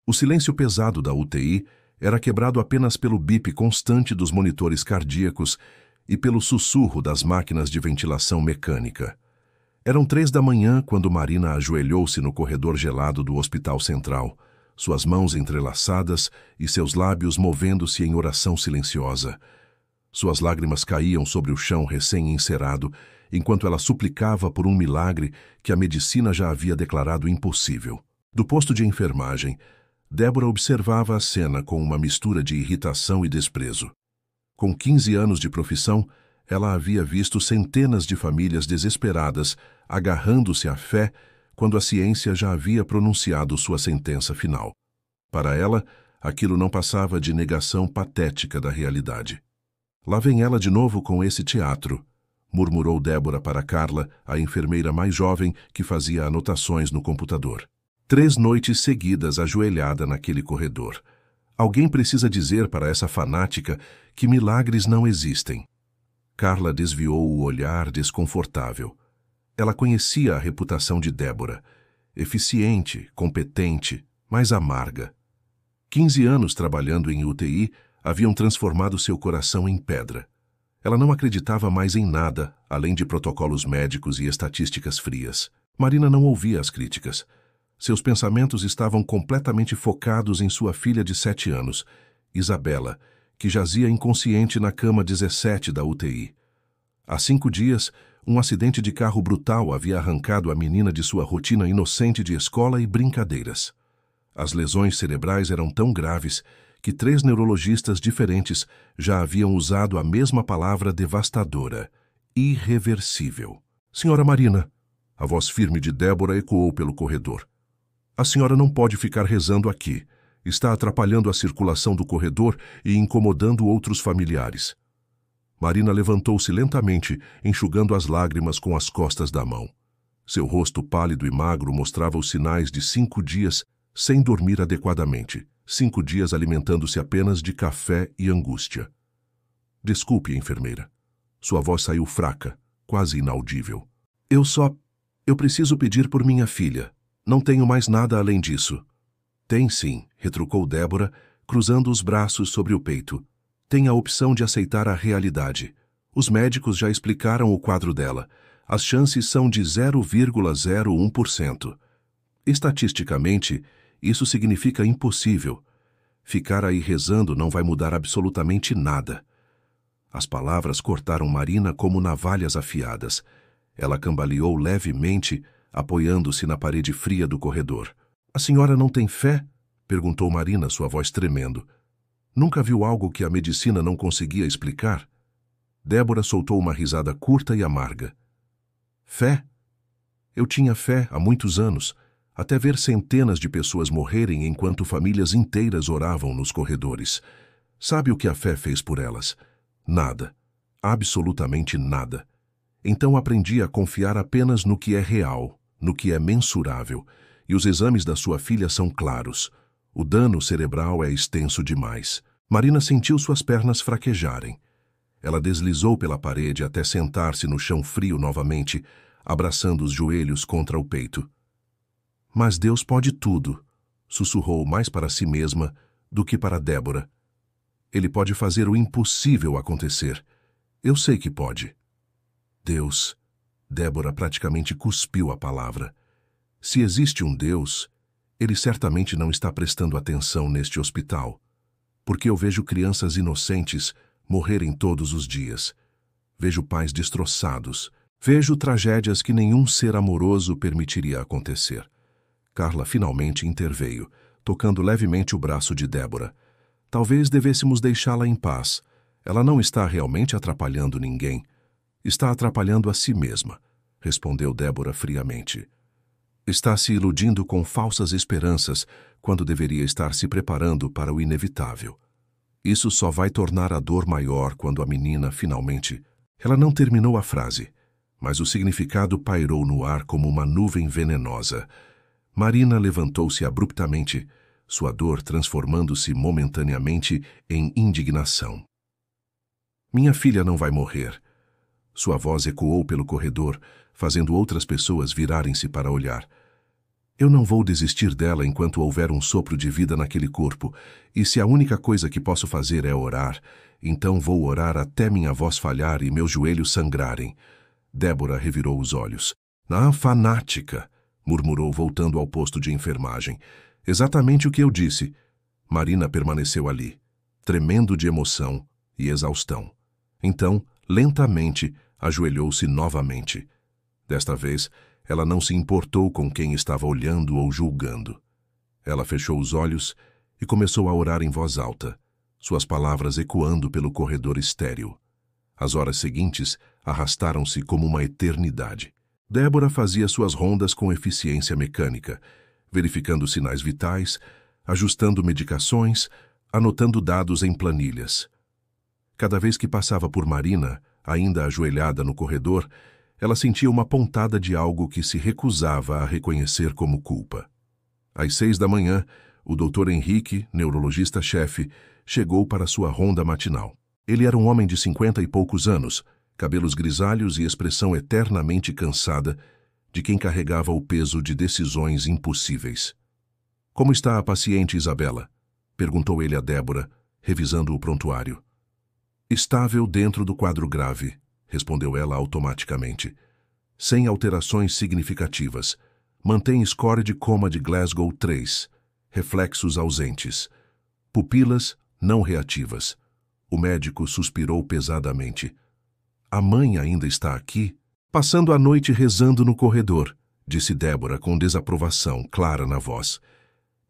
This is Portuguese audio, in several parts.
O silêncio pesado da UTI era quebrado apenas pelo bip constante dos monitores cardíacos e pelo sussurro das máquinas de ventilação mecânica. Eram 3 da manhã quando Marina ajoelhou-se no corredor gelado do Hospital Central, suas mãos entrelaçadas e seus lábios movendo-se em oração silenciosa. Suas lágrimas caíam sobre o chão recém-encerado, enquanto ela suplicava por um milagre que a medicina já havia declarado impossível. Do posto de enfermagem, Débora observava a cena com uma mistura de irritação e desprezo. Com 15 anos de profissão, ela havia visto centenas de famílias desesperadas agarrando-se à fé quando a ciência já havia pronunciado sua sentença final. Para ela, aquilo não passava de negação patética da realidade. Lá vem ela de novo com esse teatro, murmurou Débora para Carla, a enfermeira mais jovem que fazia anotações no computador. 3 noites seguidas ajoelhada naquele corredor. Alguém precisa dizer para essa fanática que milagres não existem. Carla desviou o olhar desconfortável. Ela conhecia a reputação de Débora. Eficiente, competente, mas amarga. 15 anos trabalhando em UTI haviam transformado seu coração em pedra. Ela não acreditava mais em nada, além de protocolos médicos e estatísticas frias. Marina não ouvia as críticas. Seus pensamentos estavam completamente focados em sua filha de 7 anos, Isabela, que jazia inconsciente na cama 17 da UTI. Há 5 dias, um acidente de carro brutal havia arrancado a menina de sua rotina inocente de escola e brincadeiras. As lesões cerebrais eram tão graves que 3 neurologistas diferentes já haviam usado a mesma palavra devastadora: irreversível. Senhora Marina, a voz firme de Débora ecoou pelo corredor. A senhora não pode ficar rezando aqui. Está atrapalhando a circulação do corredor e incomodando outros familiares. Marina levantou-se lentamente, enxugando as lágrimas com as costas da mão. Seu rosto pálido e magro mostrava os sinais de 5 dias sem dormir adequadamente, 5 dias alimentando-se apenas de café e angústia. Desculpe, enfermeira. Sua voz saiu fraca, quase inaudível. Eu preciso pedir por minha filha. Não tenho mais nada além disso. Tem sim, retrucou Débora, cruzando os braços sobre o peito. Tem a opção de aceitar a realidade. Os médicos já explicaram o quadro dela. As chances são de 0,01%. Estatisticamente, isso significa impossível. Ficar aí rezando não vai mudar absolutamente nada. As palavras cortaram Marina como navalhas afiadas. Ela cambaleou levemente, apoiando-se na parede fria do corredor. A senhora não tem fé? Perguntou Marina, sua voz tremendo. Nunca viu algo que a medicina não conseguia explicar? Débora soltou uma risada curta e amarga. Fé? Eu tinha fé há muitos anos, até ver centenas de pessoas morrerem enquanto famílias inteiras oravam nos corredores. Sabe o que a fé fez por elas? Nada. Absolutamente nada. Então aprendi a confiar apenas no que é real, no que é mensurável, e os exames da sua filha são claros. O dano cerebral é extenso demais. Marina sentiu suas pernas fraquejarem. Ela deslizou pela parede até sentar-se no chão frio novamente, abraçando os joelhos contra o peito. Mas Deus pode tudo, sussurrou mais para si mesma do que para Débora. Ele pode fazer o impossível acontecer. Eu sei que pode. Deus. Débora praticamente cuspiu a palavra. Se existe um Deus, ele certamente não está prestando atenção neste hospital, porque eu vejo crianças inocentes morrerem todos os dias. Vejo pais destroçados. Vejo tragédias que nenhum ser amoroso permitiria acontecer. Carla finalmente interveio, tocando levemente o braço de Débora. Talvez devêssemos deixá-la em paz. Ela não está realmente atrapalhando ninguém. Está atrapalhando a si mesma, respondeu Débora friamente. Está se iludindo com falsas esperanças quando deveria estar se preparando para o inevitável. Isso só vai tornar a dor maior quando a menina finalmente... Ela não terminou a frase, mas o significado pairou no ar como uma nuvem venenosa. Marina levantou-se abruptamente, sua dor transformando-se momentaneamente em indignação. Minha filha não vai morrer. Sua voz ecoou pelo corredor, fazendo outras pessoas virarem-se para olhar. Eu não vou desistir dela enquanto houver um sopro de vida naquele corpo, e se a única coisa que posso fazer é orar, então vou orar até minha voz falhar e meus joelhos sangrarem. Débora revirou os olhos. Ah, fanática! Murmurou, voltando ao posto de enfermagem. Exatamente o que eu disse. Marina permaneceu ali, tremendo de emoção e exaustão. Então, lentamente, ajoelhou-se novamente. Desta vez, ela não se importou com quem estava olhando ou julgando. Ela fechou os olhos e começou a orar em voz alta, suas palavras ecoando pelo corredor estéril. As horas seguintes arrastaram-se como uma eternidade. Débora fazia suas rondas com eficiência mecânica, verificando sinais vitais, ajustando medicações, anotando dados em planilhas. Cada vez que passava por Marina, ainda ajoelhada no corredor, ela sentia uma pontada de algo que se recusava a reconhecer como culpa. Às 6 da manhã, o Dr. Henrique, neurologista-chefe, chegou para sua ronda matinal. Ele era um homem de 50 e poucos anos, cabelos grisalhos e expressão eternamente cansada, de quem carregava o peso de decisões impossíveis. — Como está a paciente, Isabela? Perguntou ele a Débora, revisando o prontuário. — Estável dentro do quadro grave, respondeu ela automaticamente. Sem alterações significativas. Mantém score de coma de Glasgow 3. Reflexos ausentes. Pupilas não reativas. O médico suspirou pesadamente. A mãe ainda está aqui? Passando a noite rezando no corredor, disse Débora com desaprovação clara na voz.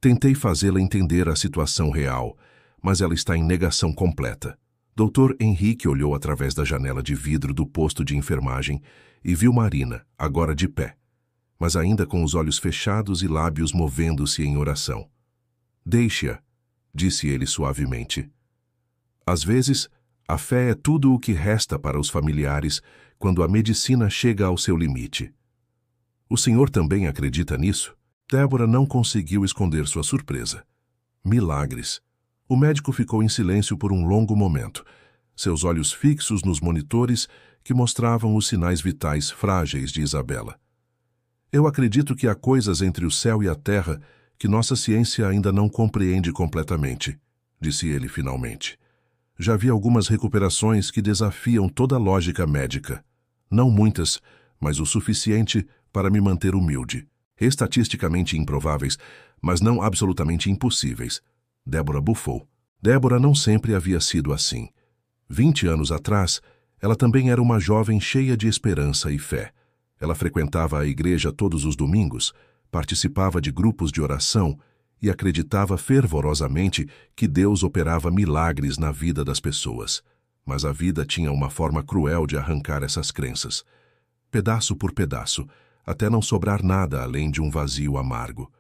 Tentei fazê-la entender a situação real, mas ela está em negação completa. Dr. Henrique olhou através da janela de vidro do posto de enfermagem e viu Marina, agora de pé, mas ainda com os olhos fechados e lábios movendo-se em oração. Deixe-a, disse ele suavemente. Às vezes, a fé é tudo o que resta para os familiares quando a medicina chega ao seu limite. O senhor também acredita nisso? Débora não conseguiu esconder sua surpresa. Milagres. O médico ficou em silêncio por um longo momento, seus olhos fixos nos monitores que mostravam os sinais vitais frágeis de Isabela. Eu acredito que há coisas entre o céu e a terra que nossa ciência ainda não compreende completamente, disse ele finalmente. Já vi algumas recuperações que desafiam toda a lógica médica. Não muitas, mas o suficiente para me manter humilde. Estatisticamente improváveis, mas não absolutamente impossíveis. Débora bufou. Débora não sempre havia sido assim. 20 anos atrás, ela também era uma jovem cheia de esperança e fé. Ela frequentava a igreja todos os domingos, participava de grupos de oração e acreditava fervorosamente que Deus operava milagres na vida das pessoas. Mas a vida tinha uma forma cruel de arrancar essas crenças. Pedaço por pedaço, até não sobrar nada além de um vazio amargo.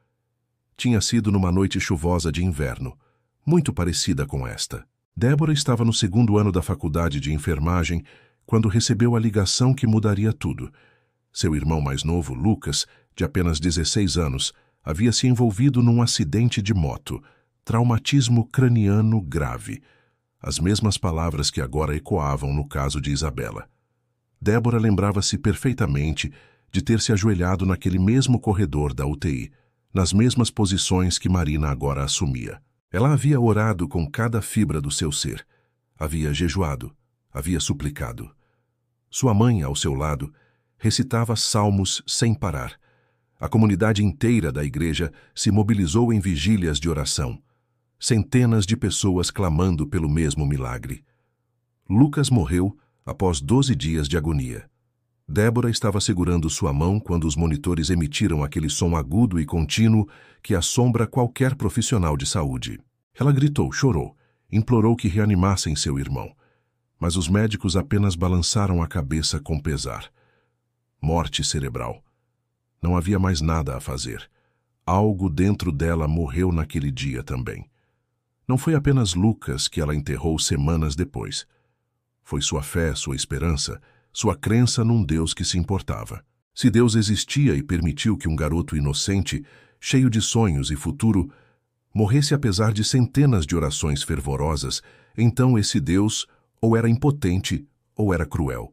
Tinha sido numa noite chuvosa de inverno, muito parecida com esta. Débora estava no 2º ano da faculdade de enfermagem quando recebeu a ligação que mudaria tudo. Seu irmão mais novo, Lucas, de apenas 16 anos, havia se envolvido num acidente de moto, traumatismo craniano grave. As mesmas palavras que agora ecoavam no caso de Isabela. Débora lembrava-se perfeitamente de ter se ajoelhado naquele mesmo corredor da UTI, nas mesmas posições que Marina agora assumia. Ela havia orado com cada fibra do seu ser. Havia jejuado, havia suplicado. Sua mãe, ao seu lado, recitava salmos sem parar. A comunidade inteira da igreja se mobilizou em vigílias de oração. Centenas de pessoas clamando pelo mesmo milagre. Lucas morreu após 12 dias de agonia. Débora estava segurando sua mão quando os monitores emitiram aquele som agudo e contínuo que assombra qualquer profissional de saúde. Ela gritou, chorou, implorou que reanimassem seu irmão. Mas os médicos apenas balançaram a cabeça com pesar. Morte cerebral. Não havia mais nada a fazer. Algo dentro dela morreu naquele dia também. Não foi apenas Lucas que ela enterrou semanas depois. Foi sua fé, sua esperança, sua crença num Deus que se importava. Se Deus existia e permitiu que um garoto inocente, cheio de sonhos e futuro, morresse apesar de centenas de orações fervorosas, então esse Deus ou era impotente ou era cruel.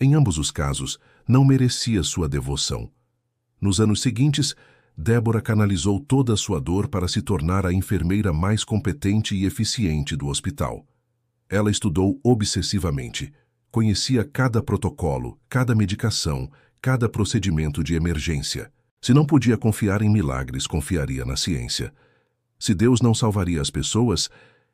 Em ambos os casos, não merecia sua devoção. Nos anos seguintes, Débora canalizou toda a sua dor para se tornar a enfermeira mais competente e eficiente do hospital. Ela estudou obsessivamente. Conhecia cada protocolo, cada medicação, cada procedimento de emergência. Se não podia confiar em milagres, confiaria na ciência. Se Deus não salvaria as pessoas,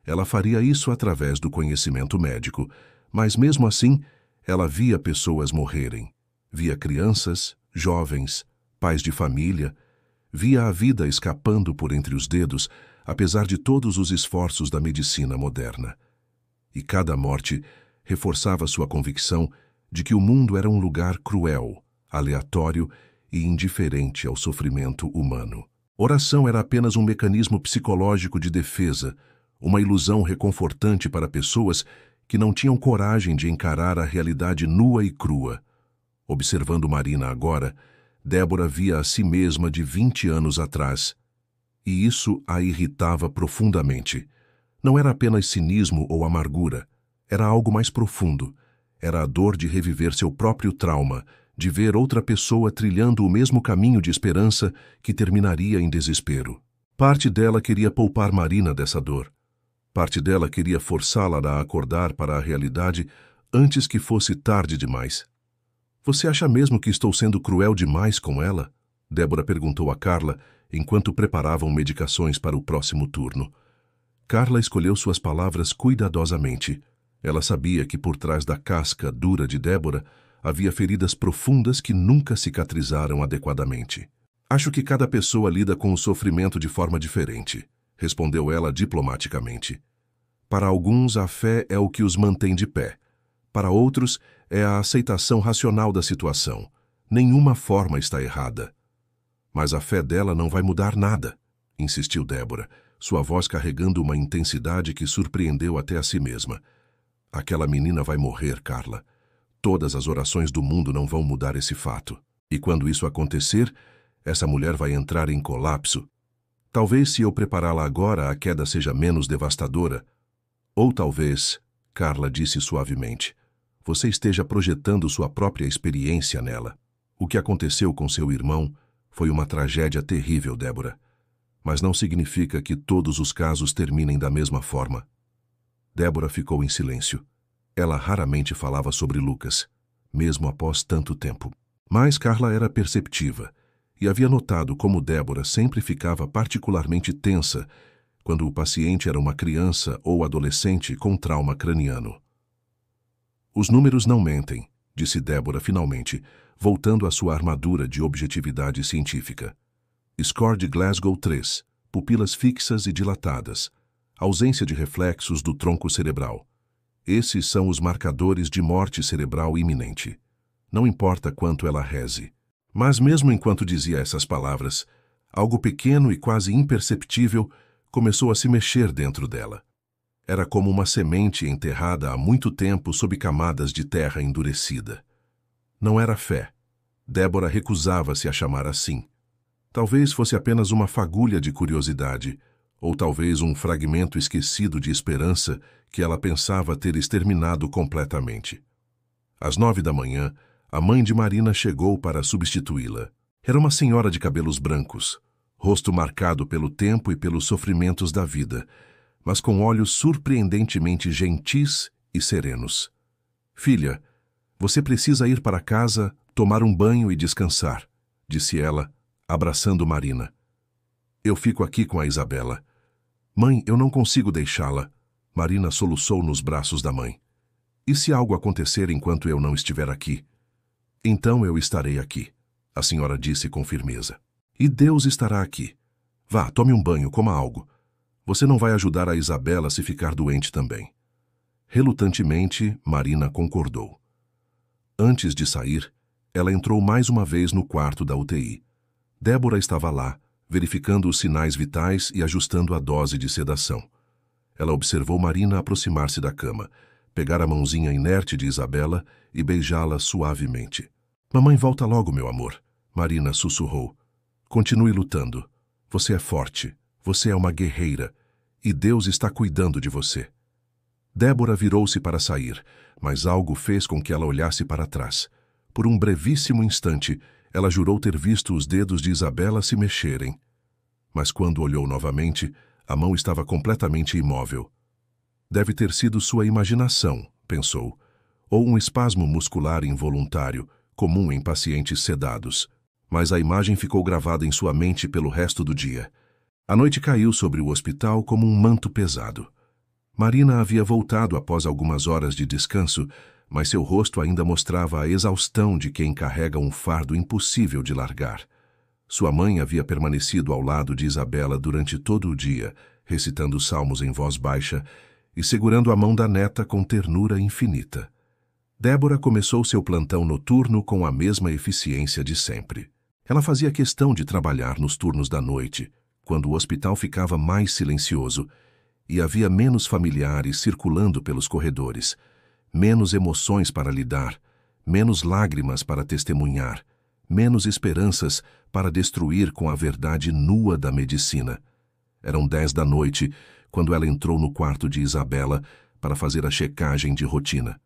ela faria isso através do conhecimento médico. Mas mesmo assim, ela via pessoas morrerem. Via crianças, jovens, pais de família. Via a vida escapando por entre os dedos, apesar de todos os esforços da medicina moderna. E cada morte reforçava sua convicção de que o mundo era um lugar cruel, aleatório e indiferente ao sofrimento humano. Oração era apenas um mecanismo psicológico de defesa, uma ilusão reconfortante para pessoas que não tinham coragem de encarar a realidade nua e crua. Observando Marina agora, Débora via a si mesma de 20 anos atrás, e isso a irritava profundamente. Não era apenas cinismo ou amargura, era algo mais profundo. Era a dor de reviver seu próprio trauma, de ver outra pessoa trilhando o mesmo caminho de esperança que terminaria em desespero. Parte dela queria poupar Marina dessa dor. Parte dela queria forçá-la a acordar para a realidade antes que fosse tarde demais. Você acha mesmo que estou sendo cruel demais com ela? Débora perguntou a Carla enquanto preparavam medicações para o próximo turno. Carla escolheu suas palavras cuidadosamente. Ela sabia que por trás da casca dura de Débora havia feridas profundas que nunca cicatrizaram adequadamente. Acho que cada pessoa lida com o sofrimento de forma diferente, respondeu ela diplomaticamente. Para alguns, a fé é o que os mantém de pé. Para outros, é a aceitação racional da situação. Nenhuma forma está errada. Mas a fé dela não vai mudar nada, insistiu Débora, sua voz carregando uma intensidade que surpreendeu até a si mesma. Aquela menina vai morrer, Carla. Todas as orações do mundo não vão mudar esse fato. E quando isso acontecer, essa mulher vai entrar em colapso. Talvez se eu prepará-la agora, a queda seja menos devastadora. Ou talvez, Carla disse suavemente, você esteja projetando sua própria experiência nela. O que aconteceu com seu irmão foi uma tragédia terrível, Débora. Mas não significa que todos os casos terminem da mesma forma. Débora ficou em silêncio. Ela raramente falava sobre Lucas, mesmo após tanto tempo. Mas Carla era perceptiva e havia notado como Débora sempre ficava particularmente tensa quando o paciente era uma criança ou adolescente com trauma craniano. Os números não mentem, disse Débora finalmente, voltando à sua armadura de objetividade científica. Score de Glasgow 3, pupilas fixas e dilatadas, ausência de reflexos do tronco cerebral. Esses são os marcadores de morte cerebral iminente. Não importa quanto ela reze. Mas mesmo enquanto dizia essas palavras, algo pequeno e quase imperceptível começou a se mexer dentro dela. Era como uma semente enterrada há muito tempo sob camadas de terra endurecida. Não era fé. Débora recusava-se a chamar assim. Talvez fosse apenas uma fagulha de curiosidade, ou talvez um fragmento esquecido de esperança que ela pensava ter exterminado completamente. Às 9 da manhã, a mãe de Marina chegou para substituí-la. Era uma senhora de cabelos brancos, rosto marcado pelo tempo e pelos sofrimentos da vida, mas com olhos surpreendentemente gentis e serenos. Filha, você precisa ir para casa, tomar um banho e descansar, disse ela, abraçando Marina. Eu fico aqui com a Isabela. Mãe, eu não consigo deixá-la. Marina soluçou nos braços da mãe. E se algo acontecer enquanto eu não estiver aqui? Então eu estarei aqui, a senhora disse com firmeza. E Deus estará aqui. Vá, tome um banho, coma algo. Você não vai ajudar a Isabela se ficar doente também. Relutantemente, Marina concordou. Antes de sair, ela entrou mais uma vez no quarto da UTI. Débora estava lá, verificando os sinais vitais e ajustando a dose de sedação. Ela observou Marina aproximar-se da cama, pegar a mãozinha inerte de Isabela e beijá-la suavemente. Mamãe volta logo, meu amor, Marina sussurrou. Continue lutando. Você é forte. Você é uma guerreira. E Deus está cuidando de você. Débora virou-se para sair, mas algo fez com que ela olhasse para trás. Por um brevíssimo instante, Ela jurou ter visto os dedos de Isabela se mexerem. Mas quando olhou novamente, a mão estava completamente imóvel. Deve ter sido sua imaginação, pensou, ou um espasmo muscular involuntário, comum em pacientes sedados. Mas a imagem ficou gravada em sua mente pelo resto do dia. A noite caiu sobre o hospital como um manto pesado. Marina havia voltado após algumas horas de descanso, mas seu rosto ainda mostrava a exaustão de quem carrega um fardo impossível de largar. Sua mãe havia permanecido ao lado de Isabela durante todo o dia, recitando salmos em voz baixa e segurando a mão da neta com ternura infinita. Débora começou seu plantão noturno com a mesma eficiência de sempre. Ela fazia questão de trabalhar nos turnos da noite, quando o hospital ficava mais silencioso e havia menos familiares circulando pelos corredores, menos emoções para lidar, menos lágrimas para testemunhar, menos esperanças para destruir com a verdade nua da medicina. Eram 10 da noite, quando ela entrou no quarto de Isabela para fazer a checagem de rotina.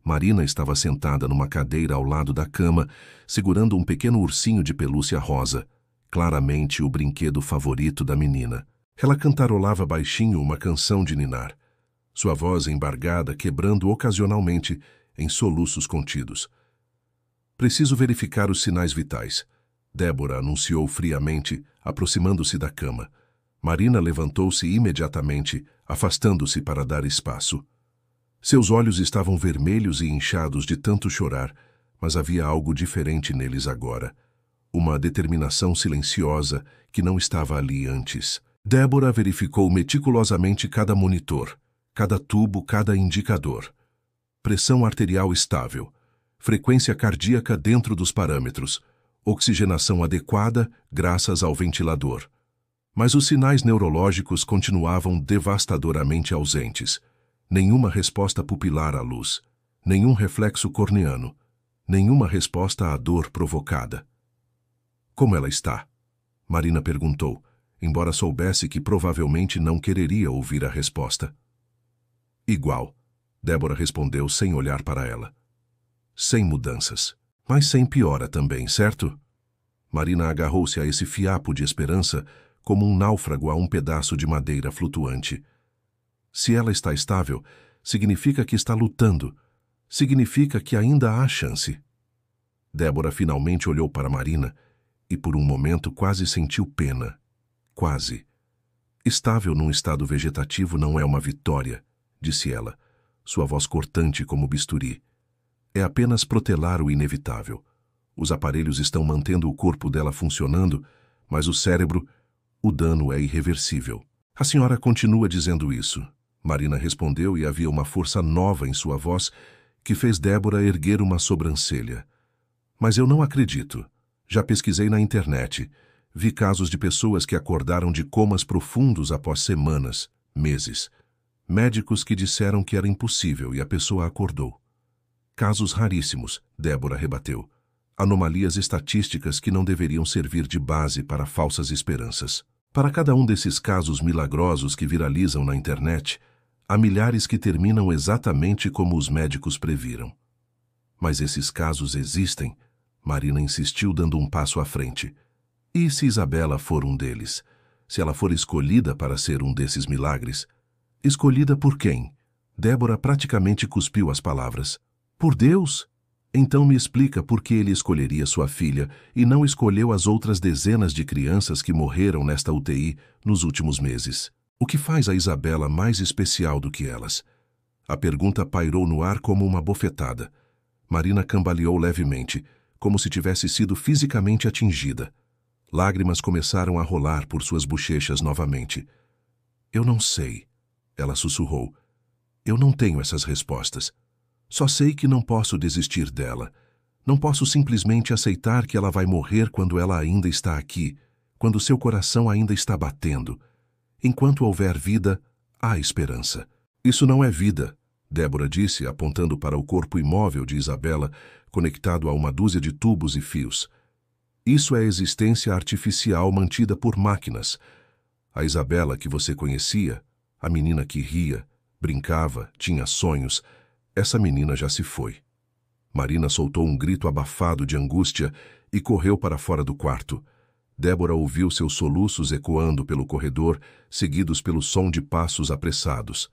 Marina estava sentada numa cadeira ao lado da cama, segurando um pequeno ursinho de pelúcia rosa, claramente o brinquedo favorito da menina. Ela cantarolava baixinho uma canção de ninar, sua voz embargada quebrando ocasionalmente em soluços contidos. Preciso verificar os sinais vitais, Débora anunciou friamente, aproximando-se da cama. Marina levantou-se imediatamente, afastando-se para dar espaço. Seus olhos estavam vermelhos e inchados de tanto chorar, mas havia algo diferente neles agora. Uma determinação silenciosa que não estava ali antes. Débora verificou meticulosamente cada monitor, cada tubo, cada indicador. Pressão arterial estável, frequência cardíaca dentro dos parâmetros, oxigenação adequada graças ao ventilador. Mas os sinais neurológicos continuavam devastadoramente ausentes. Nenhuma resposta pupilar à luz, nenhum reflexo corneano, nenhuma resposta à dor provocada. Como ela está? Marina perguntou, embora soubesse que provavelmente não quereria ouvir a resposta. Igual, Débora respondeu sem olhar para ela. Sem mudanças, mas sem piora também, certo? Marina agarrou-se a esse fiapo de esperança como um náufrago a um pedaço de madeira flutuante. Se ela está estável, significa que está lutando. Significa que ainda há chance. Débora finalmente olhou para Marina e por um momento quase sentiu pena. Quase. Estável num estado vegetativo não é uma vitória, disse ela, sua voz cortante como bisturi. É apenas protelar o inevitável. Os aparelhos estão mantendo o corpo dela funcionando, mas o cérebro, o dano é irreversível. A senhora continua dizendo isso. Marina respondeu e havia uma força nova em sua voz que fez Débora erguer uma sobrancelha. Mas eu não acredito. Já pesquisei na internet. Vi casos de pessoas que acordaram de comas profundos após semanas, meses. Médicos que disseram que era impossível e a pessoa acordou. Casos raríssimos, Débora rebateu. Anomalias estatísticas que não deveriam servir de base para falsas esperanças. Para cada um desses casos milagrosos que viralizam na internet, há milhares que terminam exatamente como os médicos previram. Mas esses casos existem, Marina insistiu dando um passo à frente. E se Isabela for um deles? Se ela for escolhida para ser um desses milagres? Escolhida por quem? Débora praticamente cuspiu as palavras. Por Deus? Então me explica por que ele escolheria sua filha e não escolheu as outras dezenas de crianças que morreram nesta UTI nos últimos meses. O que faz a Isabela mais especial do que elas? A pergunta pairou no ar como uma bofetada. Marina cambaleou levemente, como se tivesse sido fisicamente atingida. Lágrimas começaram a rolar por suas bochechas novamente. Eu não sei, ela sussurrou. Eu não tenho essas respostas. Só sei que não posso desistir dela. Não posso simplesmente aceitar que ela vai morrer quando ela ainda está aqui, quando seu coração ainda está batendo. Enquanto houver vida, há esperança. Isso não é vida, Débora disse, apontando para o corpo imóvel de Isabela, conectado a uma dúzia de tubos e fios. Isso é existência artificial mantida por máquinas. A Isabela que você conhecia, a menina que ria, brincava, tinha sonhos, essa menina já se foi. Marina soltou um grito abafado de angústia e correu para fora do quarto. Débora ouviu seus soluços ecoando pelo corredor, seguidos pelo som de passos apressados.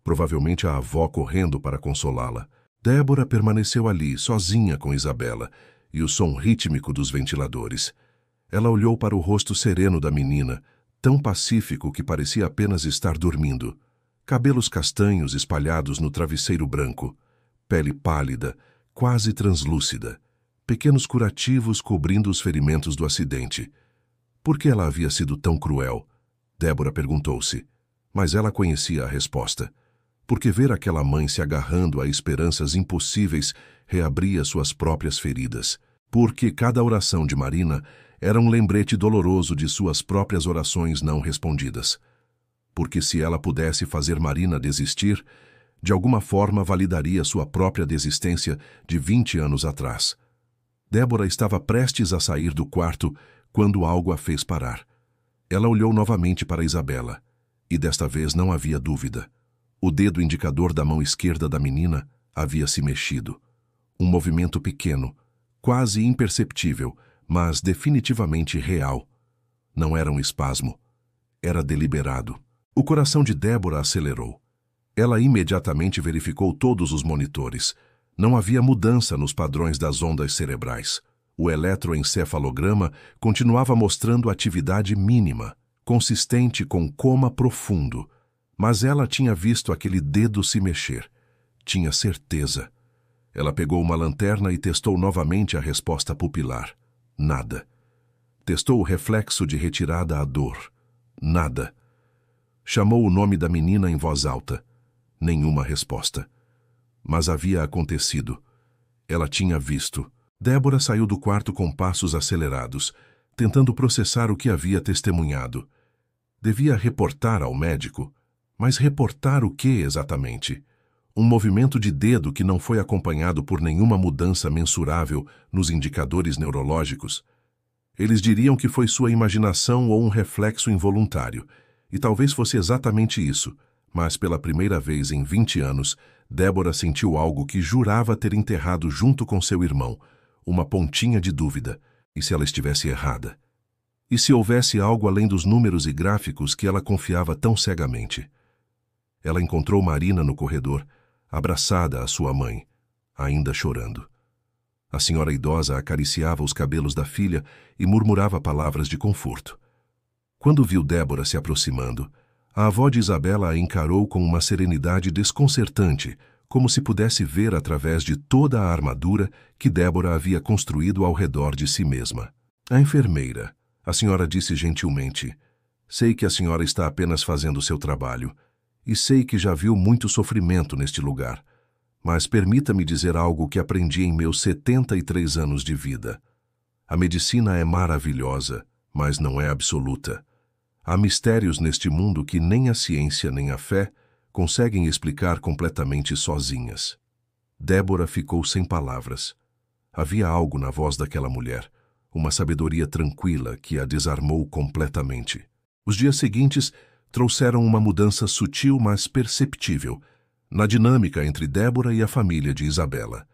Provavelmente a avó correndo para consolá-la. Débora permaneceu ali, sozinha com Isabela, e o som rítmico dos ventiladores. Ela olhou para o rosto sereno da menina, tão pacífico que parecia apenas estar dormindo. Cabelos castanhos espalhados no travesseiro branco, pele pálida, quase translúcida, pequenos curativos cobrindo os ferimentos do acidente. Por que ela havia sido tão cruel? Débora perguntou-se, mas ela conhecia a resposta. Porque ver aquela mãe se agarrando a esperanças impossíveis reabria suas próprias feridas. Porque cada oração de Marina era um lembrete doloroso de suas próprias orações não respondidas. Porque se ela pudesse fazer Marina desistir, de alguma forma validaria sua própria desistência de 20 anos atrás. Débora estava prestes a sair do quarto quando algo a fez parar. Ela olhou novamente para Isabela, e desta vez não havia dúvida. O dedo indicador da mão esquerda da menina havia se mexido. Um movimento pequeno, quase imperceptível, mas definitivamente real. Não era um espasmo. Era deliberado. O coração de Débora acelerou. Ela imediatamente verificou todos os monitores. Não havia mudança nos padrões das ondas cerebrais. O eletroencefalograma continuava mostrando atividade mínima, consistente com coma profundo. Mas ela tinha visto aquele dedo se mexer. Tinha certeza. Ela pegou uma lanterna e testou novamente a resposta pupilar. Nada. Testou o reflexo de retirada à dor. Nada. Chamou o nome da menina em voz alta. Nenhuma resposta. Mas havia acontecido. Ela tinha visto. Débora saiu do quarto com passos acelerados, tentando processar o que havia testemunhado. Devia reportar ao médico. Mas reportar o que exatamente? Um movimento de dedo que não foi acompanhado por nenhuma mudança mensurável nos indicadores neurológicos? Eles diriam que foi sua imaginação ou um reflexo involuntário, e talvez fosse exatamente isso, mas pela primeira vez em 20 anos, Débora sentiu algo que jurava ter enterrado junto com seu irmão, uma pontinha de dúvida, e se ela estivesse errada? E se houvesse algo além dos números e gráficos que ela confiava tão cegamente? Ela encontrou Marina no corredor, abraçada à sua mãe, ainda chorando. A senhora idosa acariciava os cabelos da filha e murmurava palavras de conforto. Quando viu Débora se aproximando, a avó de Isabela a encarou com uma serenidade desconcertante, como se pudesse ver através de toda a armadura que Débora havia construído ao redor de si mesma. A enfermeira, a senhora disse gentilmente, sei que a senhora está apenas fazendo seu trabalho, e sei que já viu muito sofrimento neste lugar, mas permita-me dizer algo que aprendi em meus 73 anos de vida. A medicina é maravilhosa, mas não é absoluta. Há mistérios neste mundo que nem a ciência nem a fé conseguem explicar completamente sozinhas. Débora ficou sem palavras. Havia algo na voz daquela mulher, uma sabedoria tranquila que a desarmou completamente. Os dias seguintes trouxeram uma mudança sutil, mas perceptível, na dinâmica entre Débora e a família de Isabela.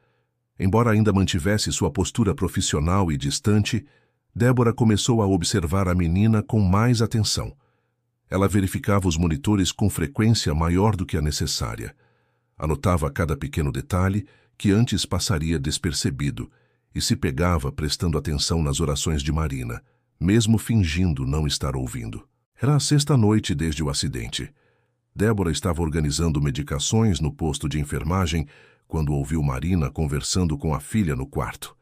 Embora ainda mantivesse sua postura profissional e distante, Débora começou a observar a menina com mais atenção. Ela verificava os monitores com frequência maior do que a necessária. Anotava cada pequeno detalhe que antes passaria despercebido e se pegava prestando atenção nas orações de Marina, mesmo fingindo não estar ouvindo. Era a sexta noite desde o acidente. Débora estava organizando medicações no posto de enfermagem quando ouviu Marina conversando com a filha no quarto.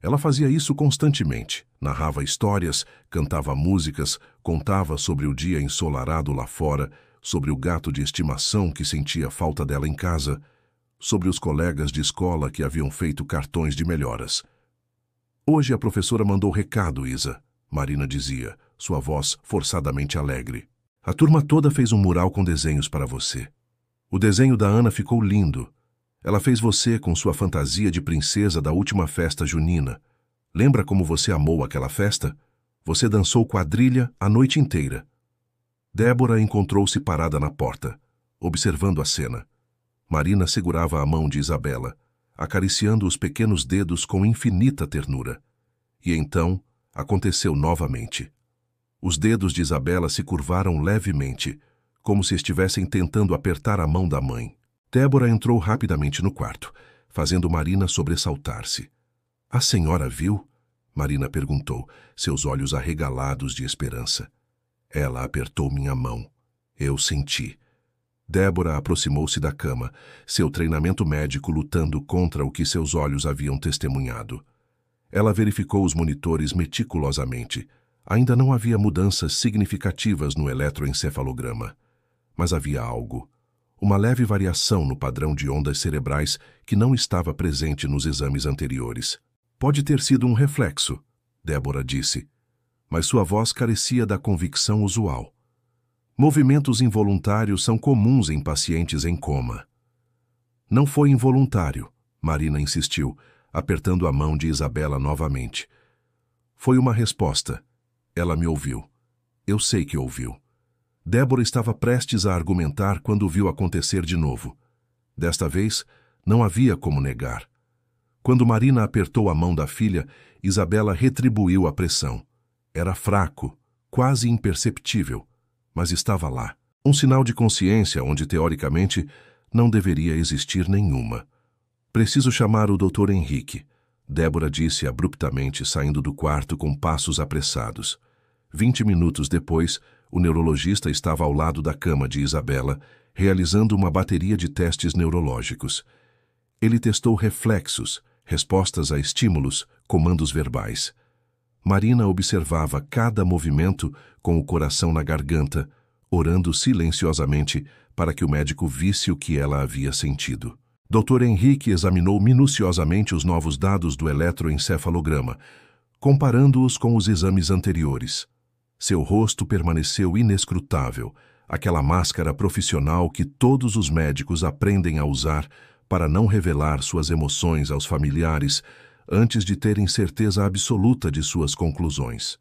Ela fazia isso constantemente, narrava histórias, cantava músicas, contava sobre o dia ensolarado lá fora, sobre o gato de estimação que sentia falta dela em casa, sobre os colegas de escola que haviam feito cartões de melhoras. Hoje a professora mandou recado, Isa, Marina dizia, sua voz forçadamente alegre. A turma toda fez um mural com desenhos para você. O desenho da Ana ficou lindo. Ela fez você com sua fantasia de princesa da última festa junina. Lembra como você amou aquela festa? Você dançou quadrilha a noite inteira. Débora encontrou-se parada na porta, observando a cena. Marina segurava a mão de Isabela, acariciando os pequenos dedos com infinita ternura. E então, aconteceu novamente. Os dedos de Isabela se curvaram levemente, como se estivessem tentando apertar a mão da mãe. Débora entrou rapidamente no quarto, fazendo Marina sobressaltar-se. "A senhora viu?" Marina perguntou, seus olhos arregalados de esperança. Ela apertou minha mão. Eu senti. Débora aproximou-se da cama, seu treinamento médico lutando contra o que seus olhos haviam testemunhado. Ela verificou os monitores meticulosamente. Ainda não havia mudanças significativas no eletroencefalograma. Mas havia algo. Uma leve variação no padrão de ondas cerebrais que não estava presente nos exames anteriores. "Pode ter sido um reflexo", Débora disse, mas sua voz carecia da convicção usual. "Movimentos involuntários são comuns em pacientes em coma." "Não foi involuntário", Marina insistiu, apertando a mão de Isabela novamente. "Foi uma resposta. Ela me ouviu. Eu sei que ouviu." Débora estava prestes a argumentar quando viu acontecer de novo. Desta vez, não havia como negar. Quando Marina apertou a mão da filha, Isabela retribuiu a pressão. Era fraco, quase imperceptível, mas estava lá. Um sinal de consciência onde, teoricamente, não deveria existir nenhuma. "Preciso chamar o Dr. Henrique", Débora disse abruptamente, saindo do quarto com passos apressados. 20 minutos depois, o neurologista estava ao lado da cama de Isabela, realizando uma bateria de testes neurológicos. Ele testou reflexos, respostas a estímulos, comandos verbais. Marina observava cada movimento com o coração na garganta, orando silenciosamente para que o médico visse o que ela havia sentido. Dr. Henrique examinou minuciosamente os novos dados do eletroencefalograma, comparando-os com os exames anteriores. Seu rosto permaneceu inescrutável, aquela máscara profissional que todos os médicos aprendem a usar para não revelar suas emoções aos familiares antes de terem certeza absoluta de suas conclusões.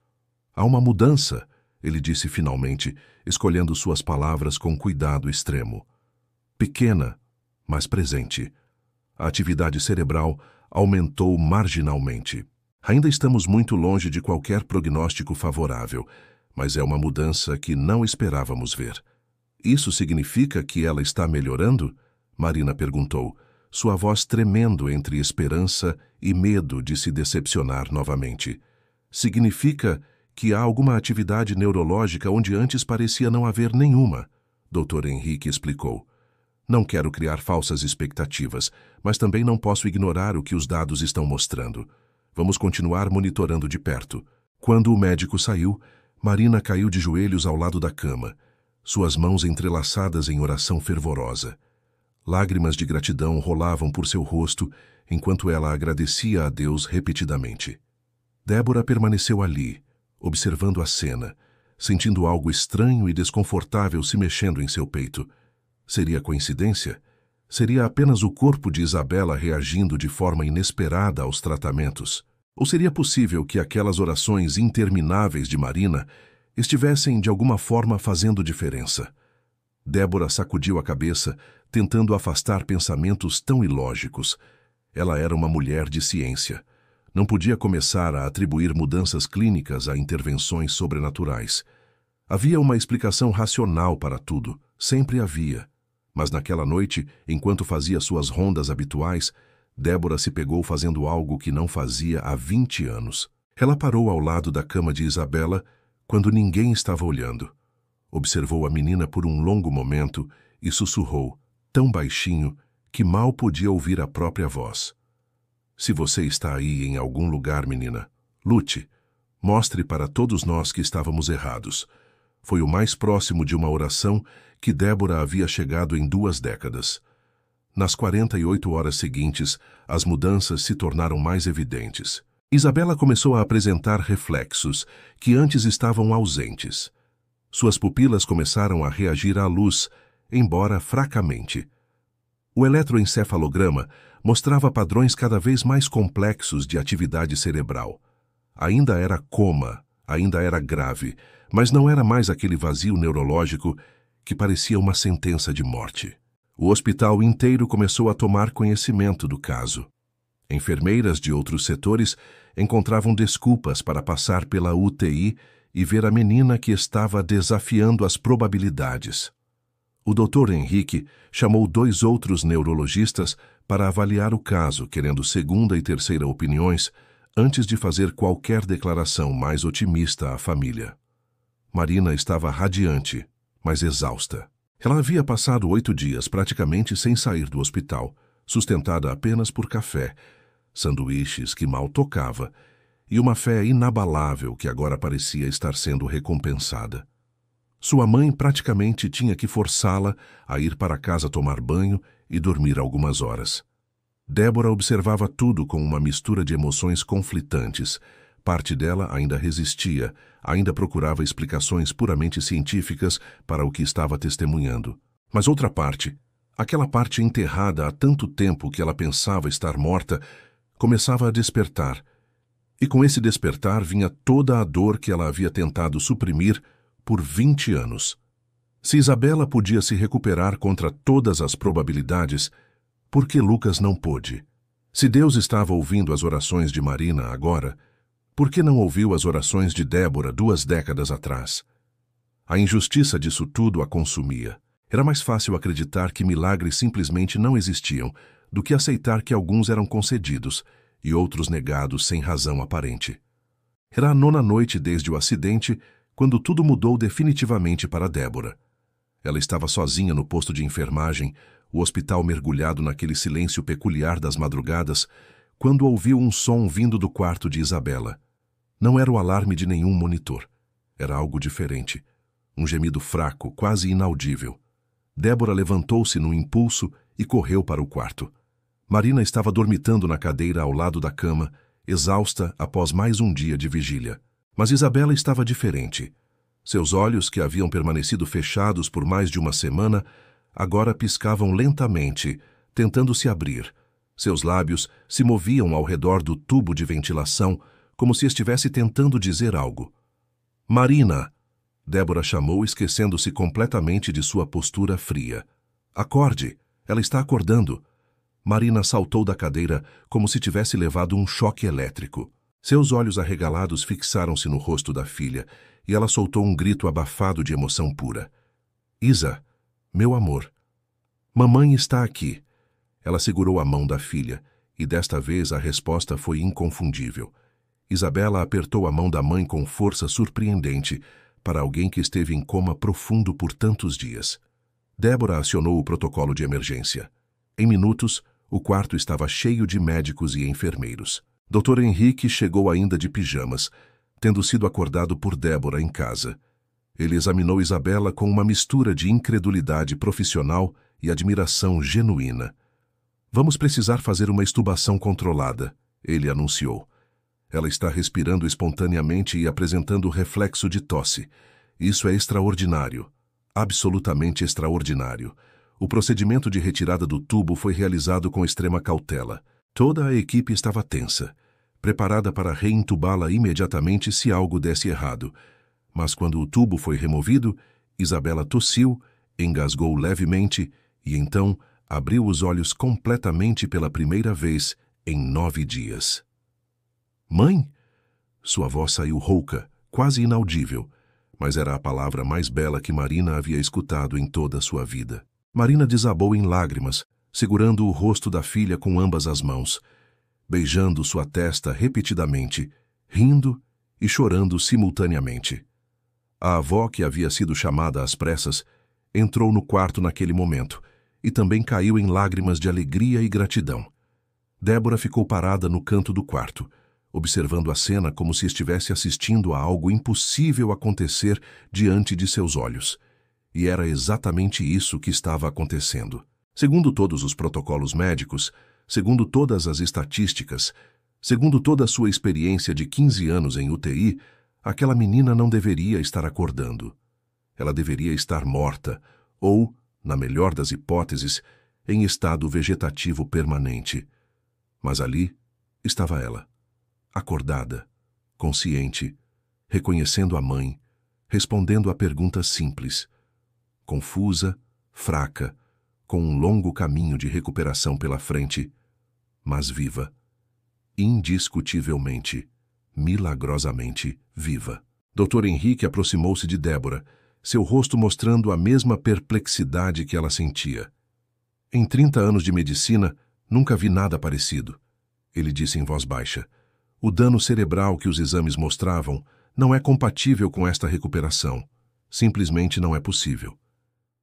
"Há uma mudança", ele disse finalmente, escolhendo suas palavras com cuidado extremo. "Pequena, mas presente. A atividade cerebral aumentou marginalmente. Ainda estamos muito longe de qualquer prognóstico favorável, mas é uma mudança que não esperávamos ver." "Isso significa que ela está melhorando?" Marina perguntou, sua voz tremendo entre esperança e medo de se decepcionar novamente. "Significa que há alguma atividade neurológica onde antes parecia não haver nenhuma", Dr. Henrique explicou. "Não quero criar falsas expectativas, mas também não posso ignorar o que os dados estão mostrando. Vamos continuar monitorando de perto." Quando o médico saiu, Marina caiu de joelhos ao lado da cama, suas mãos entrelaçadas em oração fervorosa. Lágrimas de gratidão rolavam por seu rosto enquanto ela agradecia a Deus repetidamente. Débora permaneceu ali, observando a cena, sentindo algo estranho e desconfortável se mexendo em seu peito. Seria coincidência? Seria apenas o corpo de Isabela reagindo de forma inesperada aos tratamentos? Ou seria possível que aquelas orações intermináveis de Marina estivessem de alguma forma fazendo diferença? Débora sacudiu a cabeça, tentando afastar pensamentos tão ilógicos. Ela era uma mulher de ciência. Não podia começar a atribuir mudanças clínicas a intervenções sobrenaturais. Havia uma explicação racional para tudo, sempre havia. Mas naquela noite, enquanto fazia suas rondas habituais, Débora se pegou fazendo algo que não fazia há 20 anos. Ela parou ao lado da cama de Isabela quando ninguém estava olhando. Observou a menina por um longo momento e sussurrou, tão baixinho que mal podia ouvir a própria voz. "Se você está aí em algum lugar, menina, lute. Mostre para todos nós que estávamos errados." Foi o mais próximo de uma oração que Débora havia chegado em 2 décadas. Nas 48 horas seguintes, as mudanças se tornaram mais evidentes. Isabela começou a apresentar reflexos que antes estavam ausentes. Suas pupilas começaram a reagir à luz, embora fracamente. O eletroencefalograma mostrava padrões cada vez mais complexos de atividade cerebral. Ainda era coma, ainda era grave, mas não era mais aquele vazio neurológico que parecia uma sentença de morte. O hospital inteiro começou a tomar conhecimento do caso. Enfermeiras de outros setores encontravam desculpas para passar pela UTI e ver a menina que estava desafiando as probabilidades. O Dr. Henrique chamou 2 outros neurologistas para avaliar o caso, querendo segunda e terceira opiniões, antes de fazer qualquer declaração mais otimista à família. Marina estava radiante, mas exausta. Ela havia passado 8 dias praticamente sem sair do hospital, sustentada apenas por café, sanduíches que mal tocava e uma fé inabalável que agora parecia estar sendo recompensada. Sua mãe praticamente tinha que forçá-la a ir para casa tomar banho e dormir algumas horas. Débora observava tudo com uma mistura de emoções conflitantes. Parte dela ainda resistia, ainda procurava explicações puramente científicas para o que estava testemunhando. Mas outra parte, aquela parte enterrada há tanto tempo que ela pensava estar morta, começava a despertar. E com esse despertar vinha toda a dor que ela havia tentado suprimir por 20 anos. Se Isabela podia se recuperar contra todas as probabilidades, por que Lucas não pôde? Se Deus estava ouvindo as orações de Marina agora, por que não ouviu as orações de Débora 2 décadas atrás? A injustiça disso tudo a consumia. Era mais fácil acreditar que milagres simplesmente não existiam do que aceitar que alguns eram concedidos e outros negados sem razão aparente. Era a 9ª noite desde o acidente quando tudo mudou definitivamente para Débora. Ela estava sozinha no posto de enfermagem, o hospital mergulhado naquele silêncio peculiar das madrugadas, quando ouviu um som vindo do quarto de Isabela. Não era o alarme de nenhum monitor. Era algo diferente. Um gemido fraco, quase inaudível. Débora levantou-se num impulso e correu para o quarto. Marina estava dormitando na cadeira ao lado da cama, exausta após mais um dia de vigília. Mas Isabela estava diferente. Seus olhos, que haviam permanecido fechados por mais de uma semana, agora piscavam lentamente, tentando se abrir. Seus lábios se moviam ao redor do tubo de ventilação, como se estivesse tentando dizer algo. Marina! Débora chamou, esquecendo-se completamente de sua postura fria. Acorde! Ela está acordando! Marina saltou da cadeira como se tivesse levado um choque elétrico. Seus olhos arregalados fixaram-se no rosto da filha e ela soltou um grito abafado de emoção pura. Isa, meu amor. Mamãe está aqui. Ela segurou a mão da filha e desta vez a resposta foi inconfundível. Isabela apertou a mão da mãe com força surpreendente para alguém que esteve em coma profundo por tantos dias. Débora acionou o protocolo de emergência. Em minutos, o quarto estava cheio de médicos e enfermeiros. Dr. Henrique chegou ainda de pijamas, tendo sido acordado por Débora em casa. Ele examinou Isabela com uma mistura de incredulidade profissional e admiração genuína. Vamos precisar fazer uma extubação controlada, ele anunciou. Ela está respirando espontaneamente e apresentando reflexo de tosse. Isso é extraordinário. Absolutamente extraordinário. O procedimento de retirada do tubo foi realizado com extrema cautela. Toda a equipe estava tensa, preparada para reintubá-la imediatamente se algo desse errado. Mas quando o tubo foi removido, Isabela tossiu, engasgou levemente e então abriu os olhos completamente pela primeira vez em 9 dias. Mãe? Sua voz saiu rouca, quase inaudível, mas era a palavra mais bela que Marina havia escutado em toda a sua vida. Marina desabou em lágrimas, segurando o rosto da filha com ambas as mãos, beijando sua testa repetidamente, rindo e chorando simultaneamente. A avó, que havia sido chamada às pressas, entrou no quarto naquele momento e também caiu em lágrimas de alegria e gratidão. Débora ficou parada no canto do quarto, observando a cena como se estivesse assistindo a algo impossível acontecer diante de seus olhos. E era exatamente isso que estava acontecendo. Segundo todos os protocolos médicos, segundo todas as estatísticas, segundo toda a sua experiência de 15 anos em UTI, aquela menina não deveria estar acordando. Ela deveria estar morta, ou, na melhor das hipóteses, em estado vegetativo permanente. Mas ali estava ela, acordada, consciente, reconhecendo a mãe, respondendo a perguntas simples, confusa, fraca, com um longo caminho de recuperação pela frente, mas viva, indiscutivelmente, milagrosamente viva. Dr. Henrique aproximou-se de Débora, seu rosto mostrando a mesma perplexidade que ela sentia. Em 30 anos de medicina, nunca vi nada parecido, ele disse em voz baixa. O dano cerebral que os exames mostravam não é compatível com esta recuperação. Simplesmente não é possível.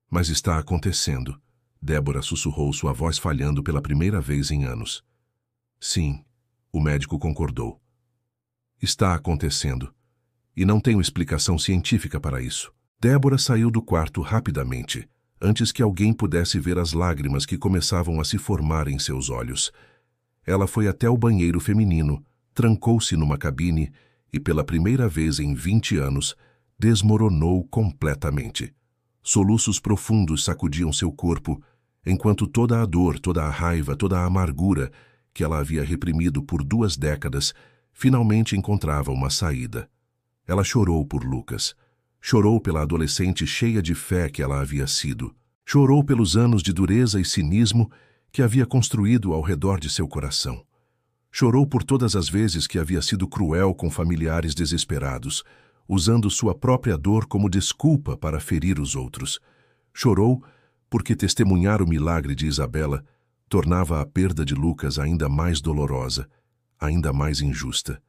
Mas está acontecendo. Débora sussurrou, sua voz falhando pela primeira vez em anos. Sim, o médico concordou. Está acontecendo. E não tenho explicação científica para isso. Débora saiu do quarto rapidamente, antes que alguém pudesse ver as lágrimas que começavam a se formar em seus olhos. Ela foi até o banheiro feminino, trancou-se numa cabine e, pela primeira vez em 20 anos, desmoronou completamente. Soluços profundos sacudiam seu corpo, enquanto toda a dor, toda a raiva, toda a amargura que ela havia reprimido por 2 décadas, finalmente encontrava uma saída. Ela chorou por Lucas. Chorou pela adolescente cheia de fé que ela havia sido. Chorou pelos anos de dureza e cinismo que havia construído ao redor de seu coração. Chorou por todas as vezes que havia sido cruel com familiares desesperados, usando sua própria dor como desculpa para ferir os outros. Chorou porque testemunhar o milagre de Isabela tornava a perda de Lucas ainda mais dolorosa, ainda mais injusta.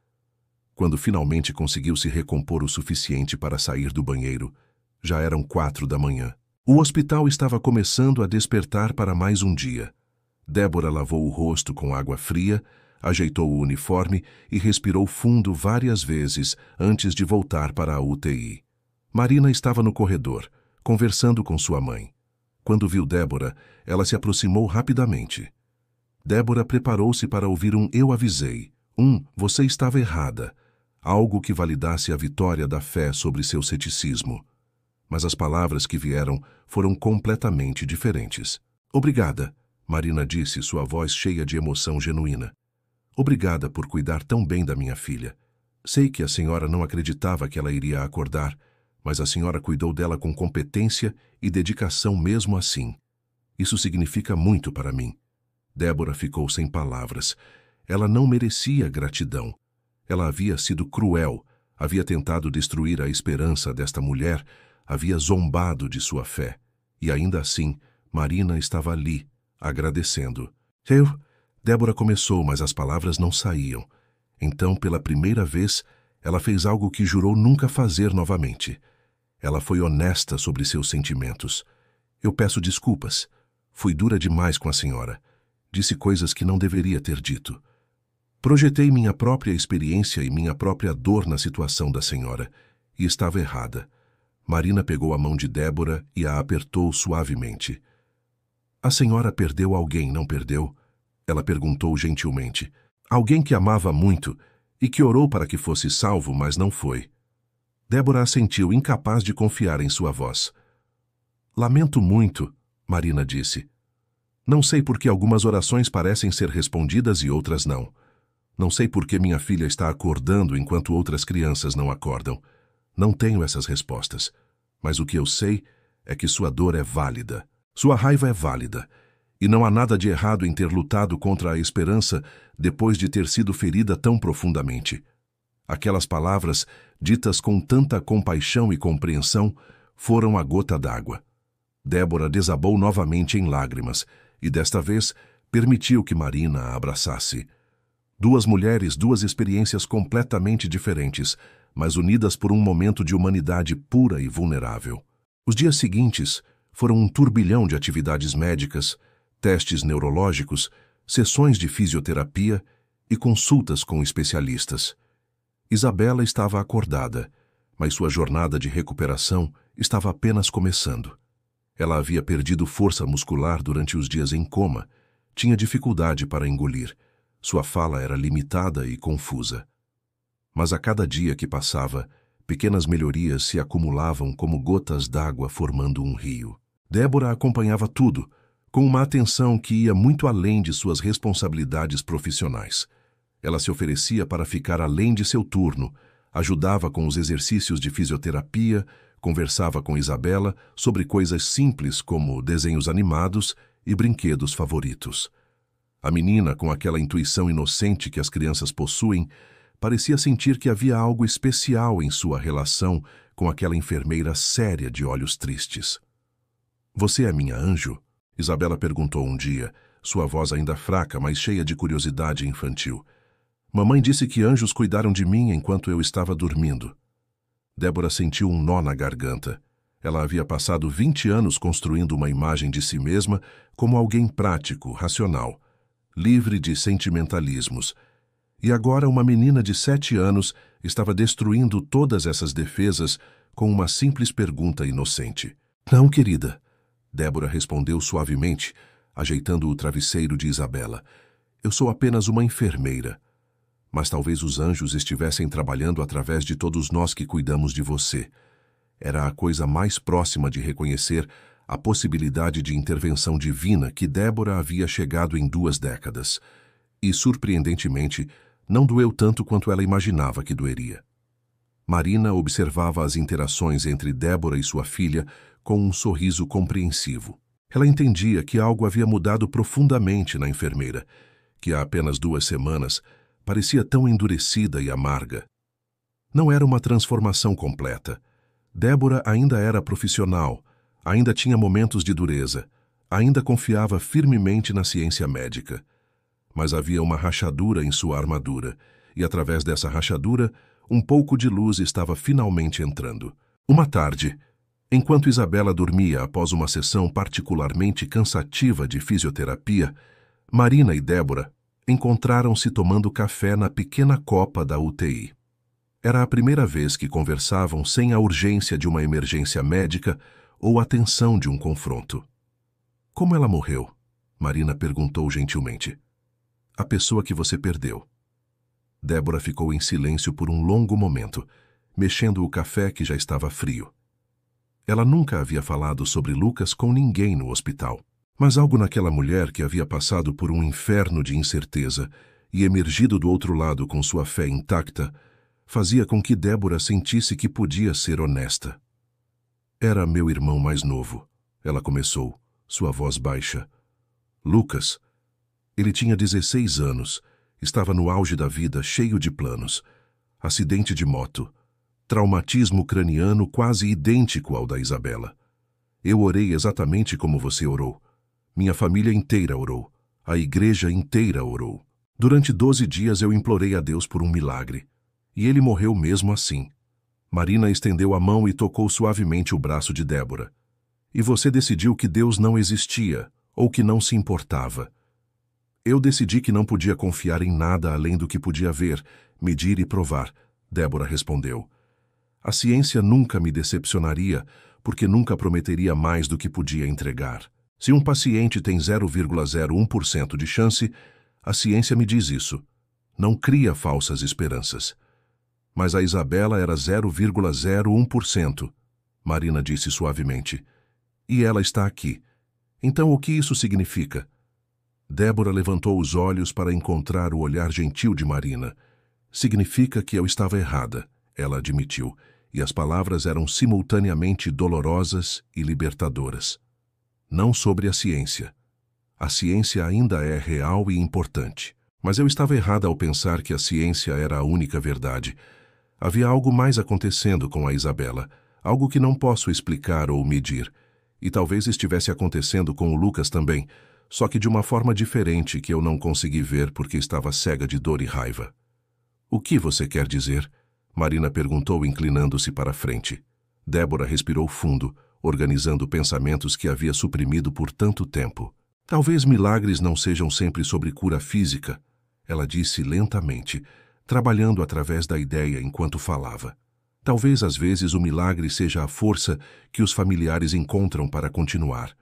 Quando finalmente conseguiu se recompor o suficiente para sair do banheiro, já eram 4 da manhã. O hospital estava começando a despertar para mais um dia. Débora lavou o rosto com água fria, ajeitou o uniforme e respirou fundo várias vezes antes de voltar para a UTI. Marina estava no corredor, conversando com sua mãe. Quando viu Débora, ela se aproximou rapidamente. Débora preparou-se para ouvir um "eu avisei", "você estava errada", algo que validasse a vitória da fé sobre seu ceticismo. Mas as palavras que vieram foram completamente diferentes. "Obrigada", Marina disse, sua voz cheia de emoção genuína. "Obrigada por cuidar tão bem da minha filha. Sei que a senhora não acreditava que ela iria acordar, mas a senhora cuidou dela com competência e dedicação mesmo assim. Isso significa muito para mim." Débora ficou sem palavras. Ela não merecia gratidão. Ela havia sido cruel, havia tentado destruir a esperança desta mulher, havia zombado de sua fé. E ainda assim, Marina estava ali, agradecendo. Débora começou, mas as palavras não saíam. Então, pela primeira vez, ela fez algo que jurou nunca fazer novamente. Ela foi honesta sobre seus sentimentos. "Eu peço desculpas. Fui dura demais com a senhora. Disse coisas que não deveria ter dito. Projetei minha própria experiência e minha própria dor na situação da senhora, e estava errada." Marina pegou a mão de Débora e a apertou suavemente. "A senhora perdeu alguém, não perdeu?" Ela perguntou gentilmente. "Alguém que amava muito e que orou para que fosse salvo, mas não foi." Débora assentiu, incapaz de confiar em sua voz. "Lamento muito", Marina disse. "Não sei por que algumas orações parecem ser respondidas e outras não. Não sei por que minha filha está acordando enquanto outras crianças não acordam. Não tenho essas respostas. Mas o que eu sei é que sua dor é válida. Sua raiva é válida. E não há nada de errado em ter lutado contra a esperança depois de ter sido ferida tão profundamente." Aquelas palavras, ditas com tanta compaixão e compreensão, foram a gota d'água. Débora desabou novamente em lágrimas e, desta vez, permitiu que Marina a abraçasse. 2 mulheres, 2 experiências completamente diferentes, mas unidas por um momento de humanidade pura e vulnerável. Os dias seguintes foram um turbilhão de atividades médicas, testes neurológicos, sessões de fisioterapia e consultas com especialistas. Isabela estava acordada, mas sua jornada de recuperação estava apenas começando. Ela havia perdido força muscular durante os dias em coma, tinha dificuldade para engolir. Sua fala era limitada e confusa. Mas a cada dia que passava, pequenas melhorias se acumulavam como gotas d'água formando um rio. Débora acompanhava tudo, com uma atenção que ia muito além de suas responsabilidades profissionais. Ela se oferecia para ficar além de seu turno, ajudava com os exercícios de fisioterapia, conversava com Isabela sobre coisas simples como desenhos animados e brinquedos favoritos. A menina, com aquela intuição inocente que as crianças possuem, parecia sentir que havia algo especial em sua relação com aquela enfermeira séria de olhos tristes. "Você é minha anjo?" Isabela perguntou um dia, sua voz ainda fraca, mas cheia de curiosidade infantil. "Mamãe disse que anjos cuidaram de mim enquanto eu estava dormindo." Débora sentiu um nó na garganta. Ela havia passado 20 anos construindo uma imagem de si mesma como alguém prático, racional, livre de sentimentalismos. E agora uma menina de 7 anos estava destruindo todas essas defesas com uma simples pergunta inocente. "Não, querida," Débora respondeu suavemente, ajeitando o travesseiro de Isabela. "Eu sou apenas uma enfermeira. Mas talvez os anjos estivessem trabalhando através de todos nós que cuidamos de você." Era a coisa mais próxima de reconhecer a possibilidade de intervenção divina que Débora havia chegado em 2 décadas. E, surpreendentemente, não doeu tanto quanto ela imaginava que doeria. Marina observava as interações entre Débora e sua filha com um sorriso compreensivo. Ela entendia que algo havia mudado profundamente na enfermeira, que há apenas 2 semanas parecia tão endurecida e amarga. Não era uma transformação completa. Débora ainda era profissional, ainda tinha momentos de dureza, ainda confiava firmemente na ciência médica. Mas havia uma rachadura em sua armadura, e através dessa rachadura, um pouco de luz estava finalmente entrando. Uma tarde, enquanto Isabela dormia após uma sessão particularmente cansativa de fisioterapia, Marina e Débora encontraram-se tomando café na pequena copa da UTI. Era a primeira vez que conversavam sem a urgência de uma emergência médica ou a tensão de um confronto. "Como ela morreu?" Marina perguntou gentilmente. "A pessoa que você perdeu." Débora ficou em silêncio por um longo momento, mexendo o café que já estava frio. Ela nunca havia falado sobre Lucas com ninguém no hospital. Mas algo naquela mulher que havia passado por um inferno de incerteza e emergido do outro lado com sua fé intacta, fazia com que Débora sentisse que podia ser honesta. "Era meu irmão mais novo," ela começou, sua voz baixa. "Lucas. Ele tinha 16 anos, estava no auge da vida, cheio de planos. Acidente de moto. Traumatismo craniano quase idêntico ao da Isabela. Eu orei exatamente como você orou. Minha família inteira orou. A igreja inteira orou. Durante 12 dias eu implorei a Deus por um milagre. E ele morreu mesmo assim." Marina estendeu a mão e tocou suavemente o braço de Débora. "E você decidiu que Deus não existia, ou que não se importava." "Eu decidi que não podia confiar em nada além do que podia ver, medir e provar," Débora respondeu. "A ciência nunca me decepcionaria, porque nunca prometeria mais do que podia entregar. Se um paciente tem 0,01% de chance, a ciência me diz isso. Não cria falsas esperanças." "Mas a Isabela era 0,01%, Marina disse suavemente. "E ela está aqui. Então o que isso significa?" Débora levantou os olhos para encontrar o olhar gentil de Marina. "Significa que eu estava errada," ela admitiu, e as palavras eram simultaneamente dolorosas e libertadoras. "Não sobre a ciência. A ciência ainda é real e importante. Mas eu estava errada ao pensar que a ciência era a única verdade. Havia algo mais acontecendo com a Isabela, algo que não posso explicar ou medir. E talvez estivesse acontecendo com o Lucas também, só que de uma forma diferente que eu não consegui ver porque estava cega de dor e raiva." "O que você quer dizer?" Marina perguntou, inclinando-se para a frente. Débora respirou fundo, organizando pensamentos que havia suprimido por tanto tempo. "Talvez milagres não sejam sempre sobre cura física," ela disse lentamente, trabalhando através da ideia enquanto falava. "Talvez às vezes o milagre seja a força que os familiares encontram para continuar,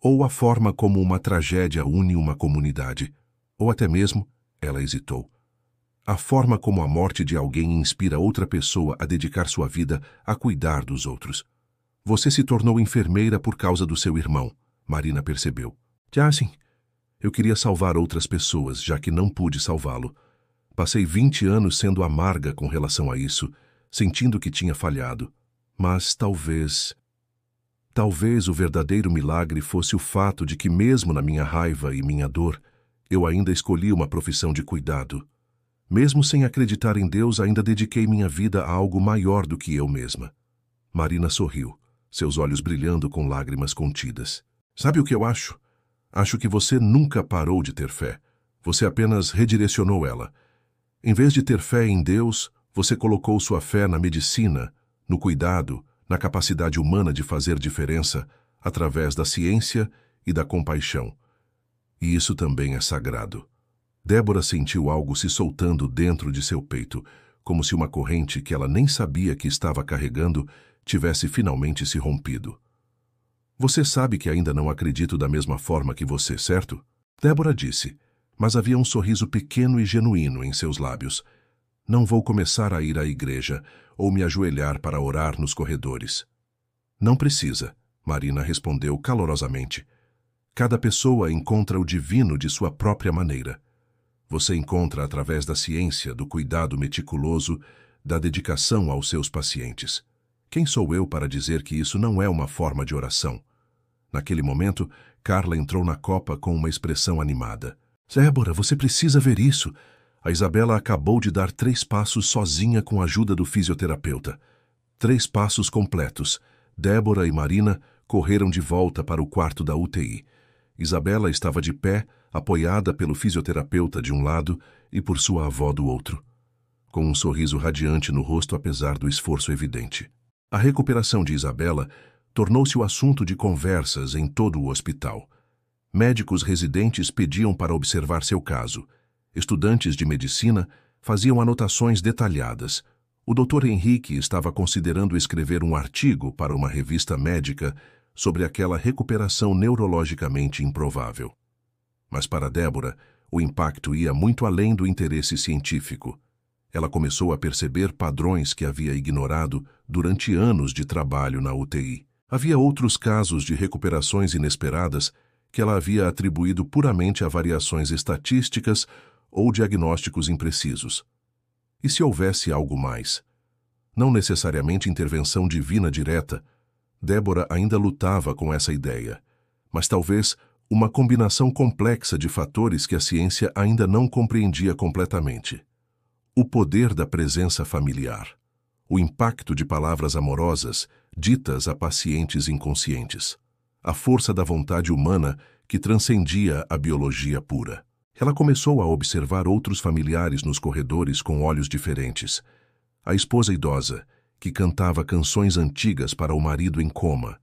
ou a forma como uma tragédia une uma comunidade, ou até mesmo," ela hesitou, "a forma como a morte de alguém inspira outra pessoa a dedicar sua vida a cuidar dos outros." "Você se tornou enfermeira por causa do seu irmão," Marina percebeu. Sim. Eu queria salvar outras pessoas, já que não pude salvá-lo. Passei 20 anos sendo amarga com relação a isso, sentindo que tinha falhado. Mas talvez o verdadeiro milagre fosse o fato de que mesmo na minha raiva e minha dor, Eu ainda escolhi uma profissão de cuidado. Mesmo sem acreditar em Deus, ainda dediquei minha vida a algo maior do que eu mesma. Marina sorriu, seus olhos brilhando com lágrimas contidas. Sabe o que eu acho? Acho que você nunca parou de ter fé. Você apenas redirecionou ela. Em vez de ter fé em Deus, você colocou sua fé na medicina, no cuidado, na capacidade humana de fazer diferença através da ciência e da compaixão. E isso também é sagrado. Débora sentiu algo se soltando dentro de seu peito, como se uma corrente que ela nem sabia que estava carregando tivesse finalmente se rompido. Você sabe que ainda não acredito da mesma forma que você, certo? Débora disse, mas havia um sorriso pequeno e genuíno em seus lábios. Não vou começar a ir à igreja ou me ajoelhar para orar nos corredores. Não precisa, Marina respondeu calorosamente. Cada pessoa encontra o divino de sua própria maneira. Você encontra através da ciência, do cuidado meticuloso, da dedicação aos seus pacientes. Quem sou eu para dizer que isso não é uma forma de oração? Naquele momento, Carla entrou na copa com uma expressão animada. Débora, você precisa ver isso. A Isabela acabou de dar 3 passos sozinha com a ajuda do fisioterapeuta. 3 passos completos. Débora e Marina correram de volta para o quarto da UTI. Isabela estava de pé, apoiada pelo fisioterapeuta de um lado e por sua avó do outro, com um sorriso radiante no rosto apesar do esforço evidente. A recuperação de Isabela tornou-se o assunto de conversas em todo o hospital. Médicos residentes pediam para observar seu caso. Estudantes de medicina faziam anotações detalhadas. O Dr. Henrique estava considerando escrever um artigo para uma revista médica sobre aquela recuperação neurologicamente improvável. Mas para Débora, o impacto ia muito além do interesse científico. Ela começou a perceber padrões que havia ignorado durante anos de trabalho na UTI. Havia outros casos de recuperações inesperadas que ela havia atribuído puramente a variações estatísticas ou diagnósticos imprecisos. E se houvesse algo mais? Não necessariamente intervenção divina direta. Débora ainda lutava com essa ideia, mas talvez uma combinação complexa de fatores que a ciência ainda não compreendia completamente. O poder da presença familiar, o impacto de palavras amorosas ditas a pacientes inconscientes, a força da vontade humana que transcendia a biologia pura. Ela começou a observar outros familiares nos corredores com olhos diferentes. A esposa idosa, que cantava canções antigas para o marido em coma.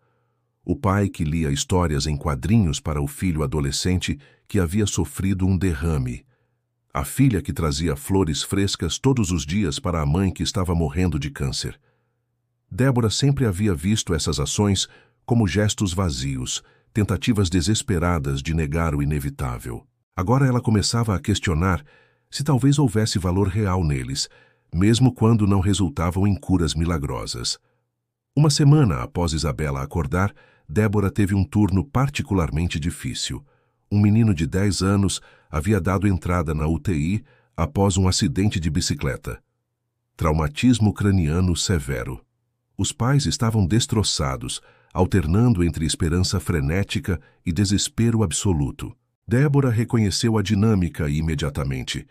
O pai que lia histórias em quadrinhos para o filho adolescente que havia sofrido um derrame. A filha que trazia flores frescas todos os dias para a mãe que estava morrendo de câncer. Débora sempre havia visto essas ações como gestos vazios, tentativas desesperadas de negar o inevitável. Agora ela começava a questionar se talvez houvesse valor real neles, mesmo quando não resultavam em curas milagrosas. Uma semana após Isabela acordar, Débora teve um turno particularmente difícil. Um menino de 10 anos havia dado entrada na UTI após um acidente de bicicleta. Traumatismo craniano severo. Os pais estavam destroçados, alternando entre esperança frenética e desespero absoluto. Débora reconheceu a dinâmica imediatamente.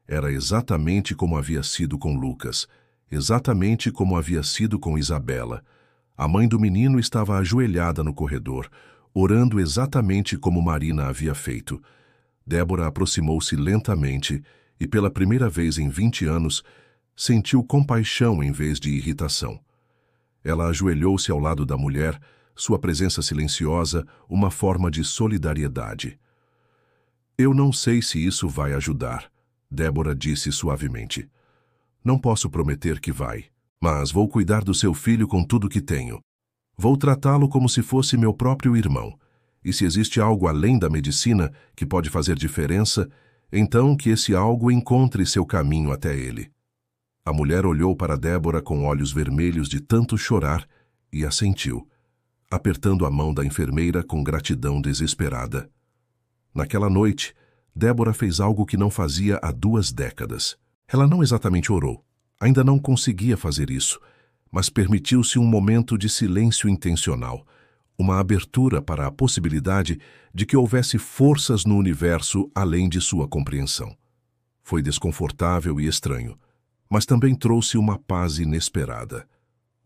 Era exatamente como havia sido com Lucas, exatamente como havia sido com Isabela. A mãe do menino estava ajoelhada no corredor, orando exatamente como Marina havia feito. Débora aproximou-se lentamente e, pela primeira vez em 20 anos, sentiu compaixão em vez de irritação. Ela ajoelhou-se ao lado da mulher, sua presença silenciosa, uma forma de solidariedade. Eu não sei se isso vai ajudar, Débora disse suavemente. Não posso prometer que vai, mas vou cuidar do seu filho com tudo que tenho. Vou tratá-lo como se fosse meu próprio irmão. E se existe algo além da medicina que pode fazer diferença, então que esse algo encontre seu caminho até ele. A mulher olhou para Débora com olhos vermelhos de tanto chorar e assentiu, apertando a mão da enfermeira com gratidão desesperada. Naquela noite, Débora fez algo que não fazia há 2 décadas. Ela não exatamente orou, ainda não conseguia fazer isso, mas permitiu-se um momento de silêncio intencional, uma abertura para a possibilidade de que houvesse forças no universo além de sua compreensão. Foi desconfortável e estranho, mas também trouxe uma paz inesperada.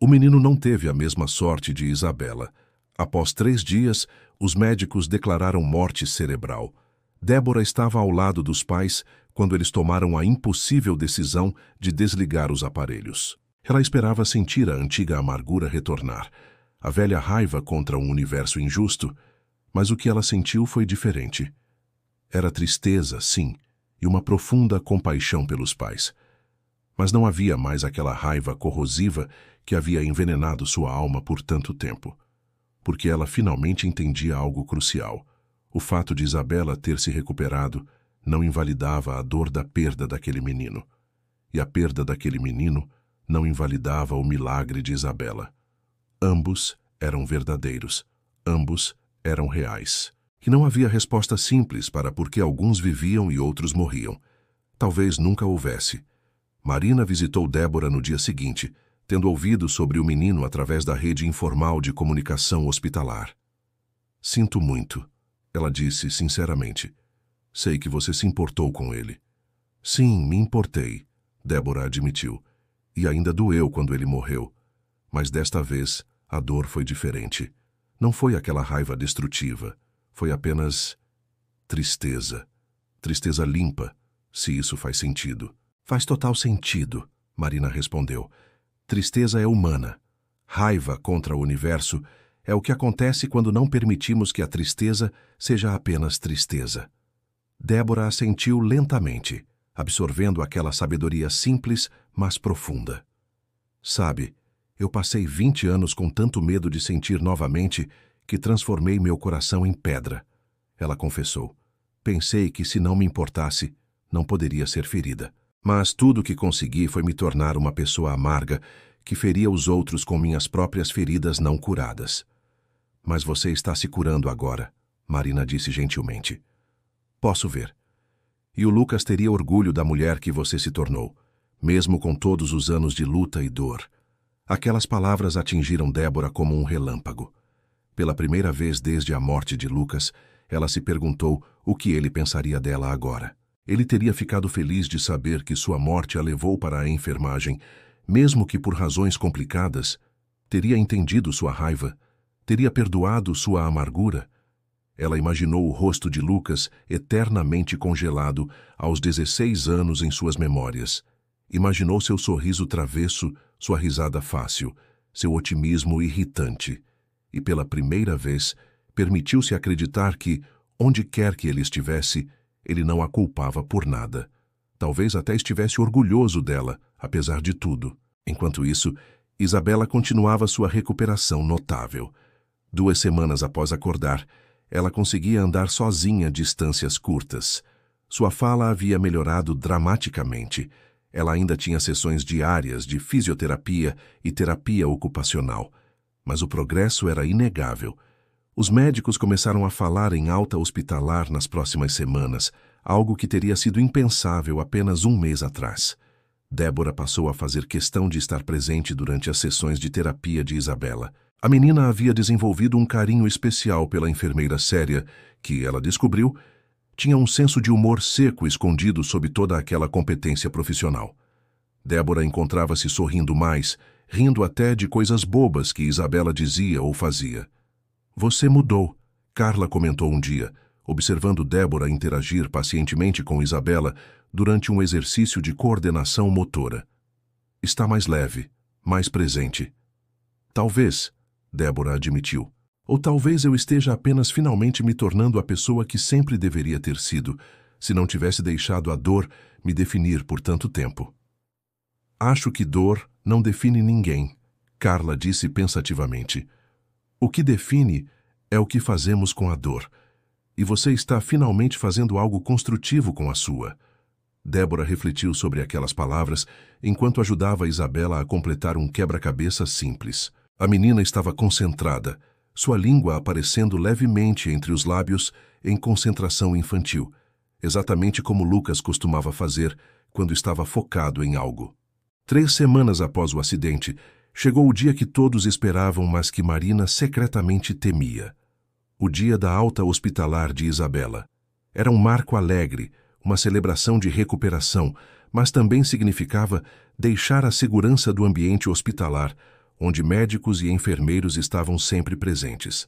O menino não teve a mesma sorte de Isabela. Após 3 dias, os médicos declararam morte cerebral. Débora estava ao lado dos pais quando eles tomaram a impossível decisão de desligar os aparelhos. Ela esperava sentir a antiga amargura retornar, a velha raiva contra um universo injusto, mas o que ela sentiu foi diferente. Era tristeza, sim, e uma profunda compaixão pelos pais. Mas não havia mais aquela raiva corrosiva que havia envenenado sua alma por tanto tempo. Porque ela finalmente entendia algo crucial. O fato de Isabela ter se recuperado não invalidava a dor da perda daquele menino. E a perda daquele menino não invalidava o milagre de Isabela. Ambos eram verdadeiros. Ambos eram reais. E não havia resposta simples para por que alguns viviam e outros morriam. Talvez nunca houvesse. Marina visitou Débora no dia seguinte, tendo ouvido sobre o menino através da rede informal de comunicação hospitalar. Sinto muito, ela disse sinceramente. Sei que você se importou com ele. Sim, me importei, Débora admitiu. E ainda doeu quando ele morreu. Mas desta vez, a dor foi diferente. Não foi aquela raiva destrutiva. Foi apenas tristeza. Tristeza limpa, se isso faz sentido. Faz total sentido, Marina respondeu. Tristeza é humana. Raiva contra o universo é o que acontece quando não permitimos que a tristeza seja apenas tristeza. Débora assentiu lentamente, absorvendo aquela sabedoria simples, mas profunda. Sabe, eu passei 20 anos com tanto medo de sentir novamente que transformei meu coração em pedra. Ela confessou. Pensei que se não me importasse, não poderia ser ferida. Mas tudo o que consegui foi me tornar uma pessoa amarga que feria os outros com minhas próprias feridas não curadas. Mas você está se curando agora, Marina disse gentilmente. Posso ver. E o Lucas teria orgulho da mulher que você se tornou, mesmo com todos os anos de luta e dor. Aquelas palavras atingiram Débora como um relâmpago. Pela primeira vez desde a morte de Lucas, ela se perguntou o que ele pensaria dela agora. Ele teria ficado feliz de saber que sua morte a levou para a enfermagem, mesmo que por razões complicadas. Teria entendido sua raiva, teria perdoado sua amargura. Ela imaginou o rosto de Lucas eternamente congelado aos 16 anos em suas memórias. Imaginou seu sorriso travesso, sua risada fácil, seu otimismo irritante. E pela primeira vez, permitiu-se acreditar que, onde quer que ele estivesse, ele não a culpava por nada. Talvez até estivesse orgulhoso dela, apesar de tudo. Enquanto isso, Isabela continuava sua recuperação notável. 2 semanas após acordar, ela conseguia andar sozinha distâncias curtas. Sua fala havia melhorado dramaticamente. Ela ainda tinha sessões diárias de fisioterapia e terapia ocupacional. Mas o progresso era inegável. Os médicos começaram a falar em alta hospitalar nas próximas semanas, algo que teria sido impensável apenas 1 mês atrás. Débora passou a fazer questão de estar presente durante as sessões de terapia de Isabela. A menina havia desenvolvido um carinho especial pela enfermeira séria, que, ela descobriu, tinha um senso de humor seco escondido sob toda aquela competência profissional. Débora encontrava-se sorrindo mais, rindo até de coisas bobas que Isabela dizia ou fazia. Você mudou, Carla comentou um dia, observando Débora interagir pacientemente com Isabela durante um exercício de coordenação motora. Está mais leve, mais presente. Talvez, Débora admitiu. Ou talvez eu esteja apenas finalmente me tornando a pessoa que sempre deveria ter sido, se não tivesse deixado a dor me definir por tanto tempo. Acho que dor não define ninguém, Carla disse pensativamente. O que define é o que fazemos com a dor. E você está finalmente fazendo algo construtivo com a sua. Débora refletiu sobre aquelas palavras enquanto ajudava Isabela a completar um quebra-cabeça simples. A menina estava concentrada, sua língua aparecendo levemente entre os lábios em concentração infantil, exatamente como Lucas costumava fazer quando estava focado em algo. 3 semanas após o acidente, Chegou o dia que todos esperavam, mas que Marina secretamente temia. O dia da alta hospitalar de Isabela. Era um marco alegre, uma celebração de recuperação, mas também significava deixar a segurança do ambiente hospitalar, onde médicos e enfermeiros estavam sempre presentes.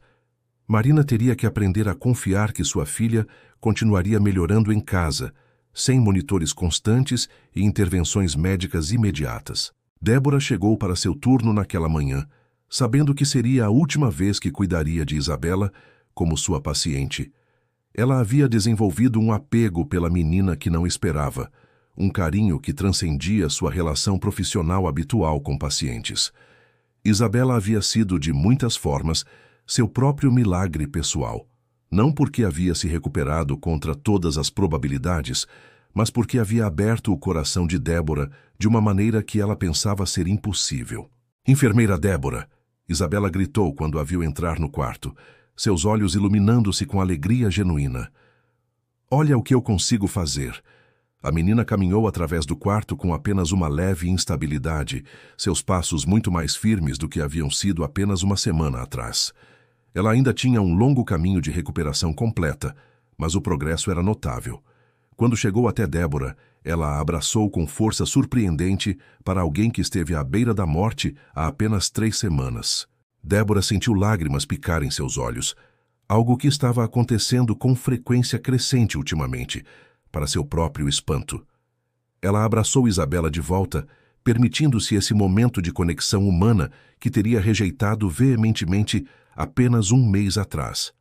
Marina teria que aprender a confiar que sua filha continuaria melhorando em casa, sem monitores constantes e intervenções médicas imediatas. Débora chegou para seu turno naquela manhã, sabendo que seria a última vez que cuidaria de Isabela como sua paciente. Ela havia desenvolvido um apego pela menina que não esperava, um carinho que transcendia sua relação profissional habitual com pacientes. Isabela havia sido, de muitas formas, seu próprio milagre pessoal, não porque havia se recuperado contra todas as probabilidades, mas porque havia aberto o coração de Débora de uma maneira que ela pensava ser impossível. "Enfermeira Débora!" Isabela gritou quando a viu entrar no quarto, seus olhos iluminando-se com alegria genuína. "Olha o que eu consigo fazer." A menina caminhou através do quarto com apenas uma leve instabilidade, seus passos muito mais firmes do que haviam sido apenas uma semana atrás. Ela ainda tinha um longo caminho de recuperação completa, mas o progresso era notável. Quando chegou até Débora, ela a abraçou com força surpreendente para alguém que esteve à beira da morte há apenas 3 semanas. Débora sentiu lágrimas picar em seus olhos, algo que estava acontecendo com frequência crescente ultimamente, para seu próprio espanto. Ela abraçou Isabela de volta, permitindo-se esse momento de conexão humana que teria rejeitado veementemente apenas um mês atrás.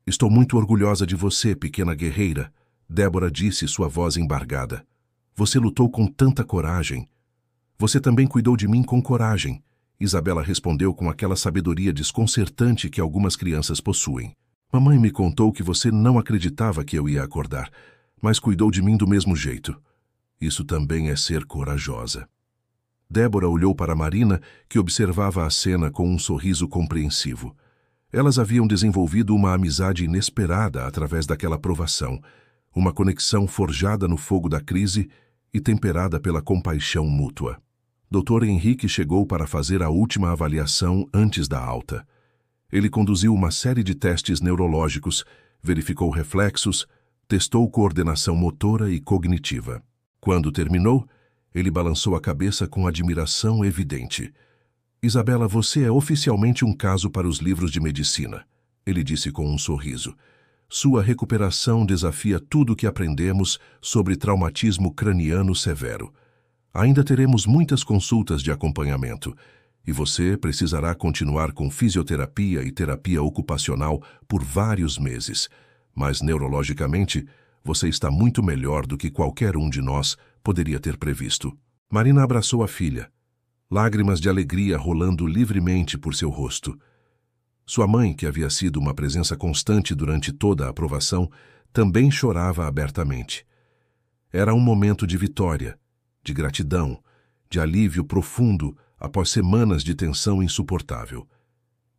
"Estou muito orgulhosa de você, pequena guerreira", Débora disse, sua voz embargada. "Você lutou com tanta coragem." "Você também cuidou de mim com coragem", Isabela respondeu com aquela sabedoria desconcertante que algumas crianças possuem. "Mamãe me contou que você não acreditava que eu ia acordar, mas cuidou de mim do mesmo jeito. Isso também é ser corajosa." Débora olhou para Marina, que observava a cena com um sorriso compreensivo. Elas haviam desenvolvido uma amizade inesperada através daquela provação, uma conexão forjada no fogo da crise e temperada pela compaixão mútua. Dr. Henrique chegou para fazer a última avaliação antes da alta. Ele conduziu uma série de testes neurológicos, verificou reflexos, testou coordenação motora e cognitiva. Quando terminou, ele balançou a cabeça com admiração evidente. "Isabela, você é oficialmente um caso para os livros de medicina", ele disse com um sorriso. "Sua recuperação desafia tudo o que aprendemos sobre traumatismo craniano severo. Ainda teremos muitas consultas de acompanhamento, e você precisará continuar com fisioterapia e terapia ocupacional por vários meses. Mas neurologicamente, você está muito melhor do que qualquer um de nós poderia ter previsto." Marina abraçou a filha, lágrimas de alegria rolando livremente por seu rosto. Sua mãe, que havia sido uma presença constante durante toda a aprovação, também chorava abertamente. Era um momento de vitória, de gratidão, de alívio profundo após semanas de tensão insuportável.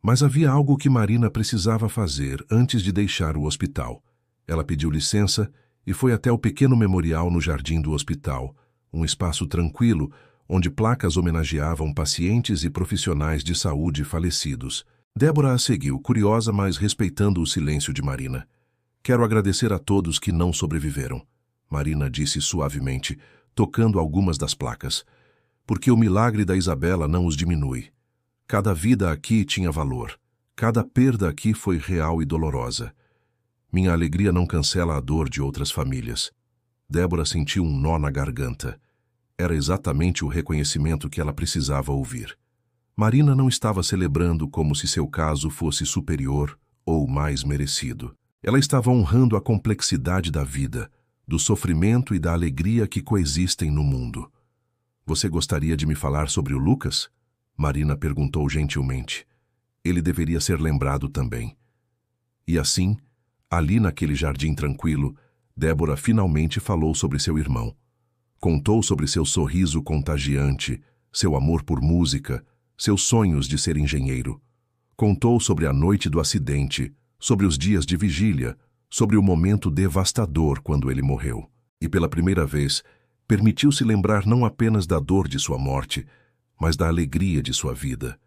Mas havia algo que Marina precisava fazer antes de deixar o hospital. Ela pediu licença e foi até o pequeno memorial no jardim do hospital, um espaço tranquilo onde placas homenageavam pacientes e profissionais de saúde falecidos. Débora a seguiu, curiosa, mas respeitando o silêncio de Marina. "Quero agradecer a todos que não sobreviveram", Marina disse suavemente, tocando algumas das placas, "porque o milagre da Isabela não os diminui. Cada vida aqui tinha valor. Cada perda aqui foi real e dolorosa. Minha alegria não cancela a dor de outras famílias." Débora sentiu um nó na garganta. Era exatamente o reconhecimento que ela precisava ouvir. Marina não estava celebrando como se seu caso fosse superior ou mais merecido. Ela estava honrando a complexidade da vida, do sofrimento e da alegria que coexistem no mundo. "Você gostaria de me falar sobre o Lucas?" Marina perguntou gentilmente. Ele deveria ser lembrado também. E assim, ali naquele jardim tranquilo, Débora finalmente falou sobre seu irmão. Contou sobre seu sorriso contagiante, seu amor por música, seus sonhos de ser engenheiro. Contou sobre a noite do acidente, sobre os dias de vigília, sobre o momento devastador quando ele morreu. E pela primeira vez, permitiu-se lembrar não apenas da dor de sua morte, mas da alegria de sua vida.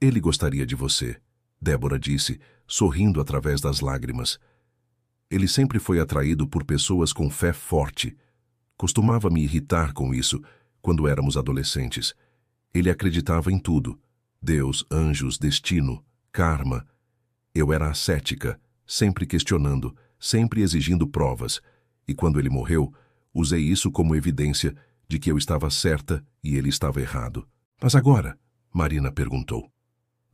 Ele gostaria de você, Débora disse, sorrindo através das lágrimas. Ele sempre foi atraído por pessoas com fé forte. Costumava me irritar com isso quando éramos adolescentes. Ele acreditava em tudo: Deus, anjos, destino, karma. Eu era ascética, sempre questionando, sempre exigindo provas, e quando ele morreu, usei isso como evidência de que eu estava certa e ele estava errado. Mas agora? Marina perguntou.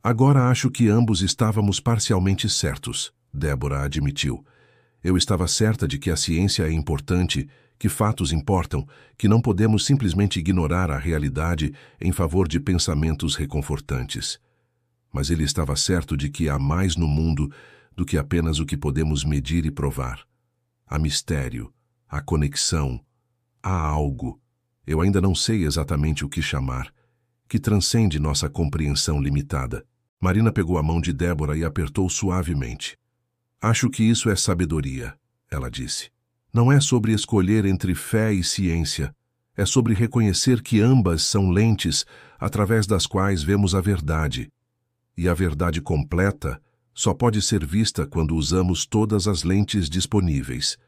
Agora acho que ambos estávamos parcialmente certos, Débora admitiu. Eu estava certa de que a ciência é importante, que fatos importam, que não podemos simplesmente ignorar a realidade em favor de pensamentos reconfortantes. Mas ele estava certo de que há mais no mundo do que apenas o que podemos medir e provar. Há mistério, há conexão, há algo, eu ainda não sei exatamente o que chamar, que transcende nossa compreensão limitada. Marina pegou a mão de Débora e apertou suavemente. Acho que isso é sabedoria, ela disse. Não é sobre escolher entre fé e ciência, é sobre reconhecer que ambas são lentes através das quais vemos a verdade. E a verdade completa só pode ser vista quando usamos todas as lentes disponíveis.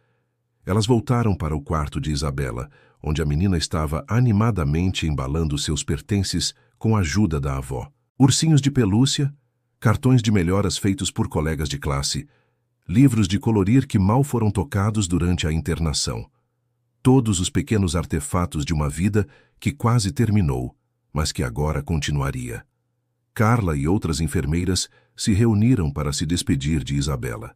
Elas voltaram para o quarto de Isabela, onde a menina estava animadamente embalando seus pertences com a ajuda da avó. Ursinhos de pelúcia, cartões de melhoras feitos por colegas de classe, livros de colorir que mal foram tocados durante a internação. Todos os pequenos artefatos de uma vida que quase terminou, mas que agora continuaria. Carla e outras enfermeiras se reuniram para se despedir de Isabela.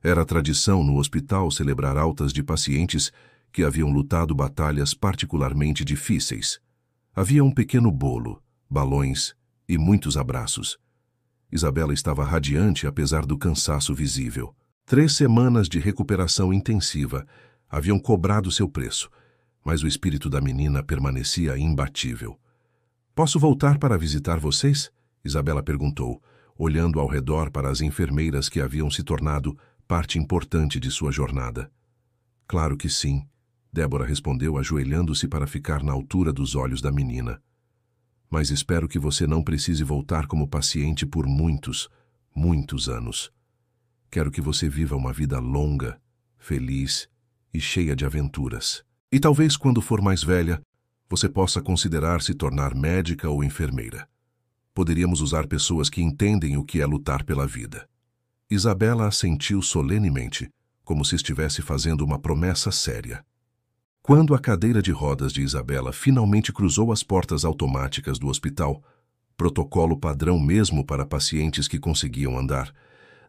Era tradição no hospital celebrar altas de pacientes que haviam lutado batalhas particularmente difíceis. Havia um pequeno bolo, balões e muitos abraços. Isabela estava radiante apesar do cansaço visível. 3 semanas de recuperação intensiva haviam cobrado seu preço, mas o espírito da menina permanecia imbatível. Posso voltar para visitar vocês? Isabela perguntou, olhando ao redor para as enfermeiras que haviam se tornado parte importante de sua jornada. Claro que sim, Débora respondeu, ajoelhando-se para ficar na altura dos olhos da menina. Mas espero que você não precise voltar como paciente por muitos, muitos anos. Quero que você viva uma vida longa, feliz e cheia de aventuras. E talvez quando for mais velha, você possa considerar se tornar médica ou enfermeira. Poderíamos usar pessoas que entendem o que é lutar pela vida. Isabela assentiu solenemente, como se estivesse fazendo uma promessa séria. Quando a cadeira de rodas de Isabela finalmente cruzou as portas automáticas do hospital, protocolo padrão mesmo para pacientes que conseguiam andar,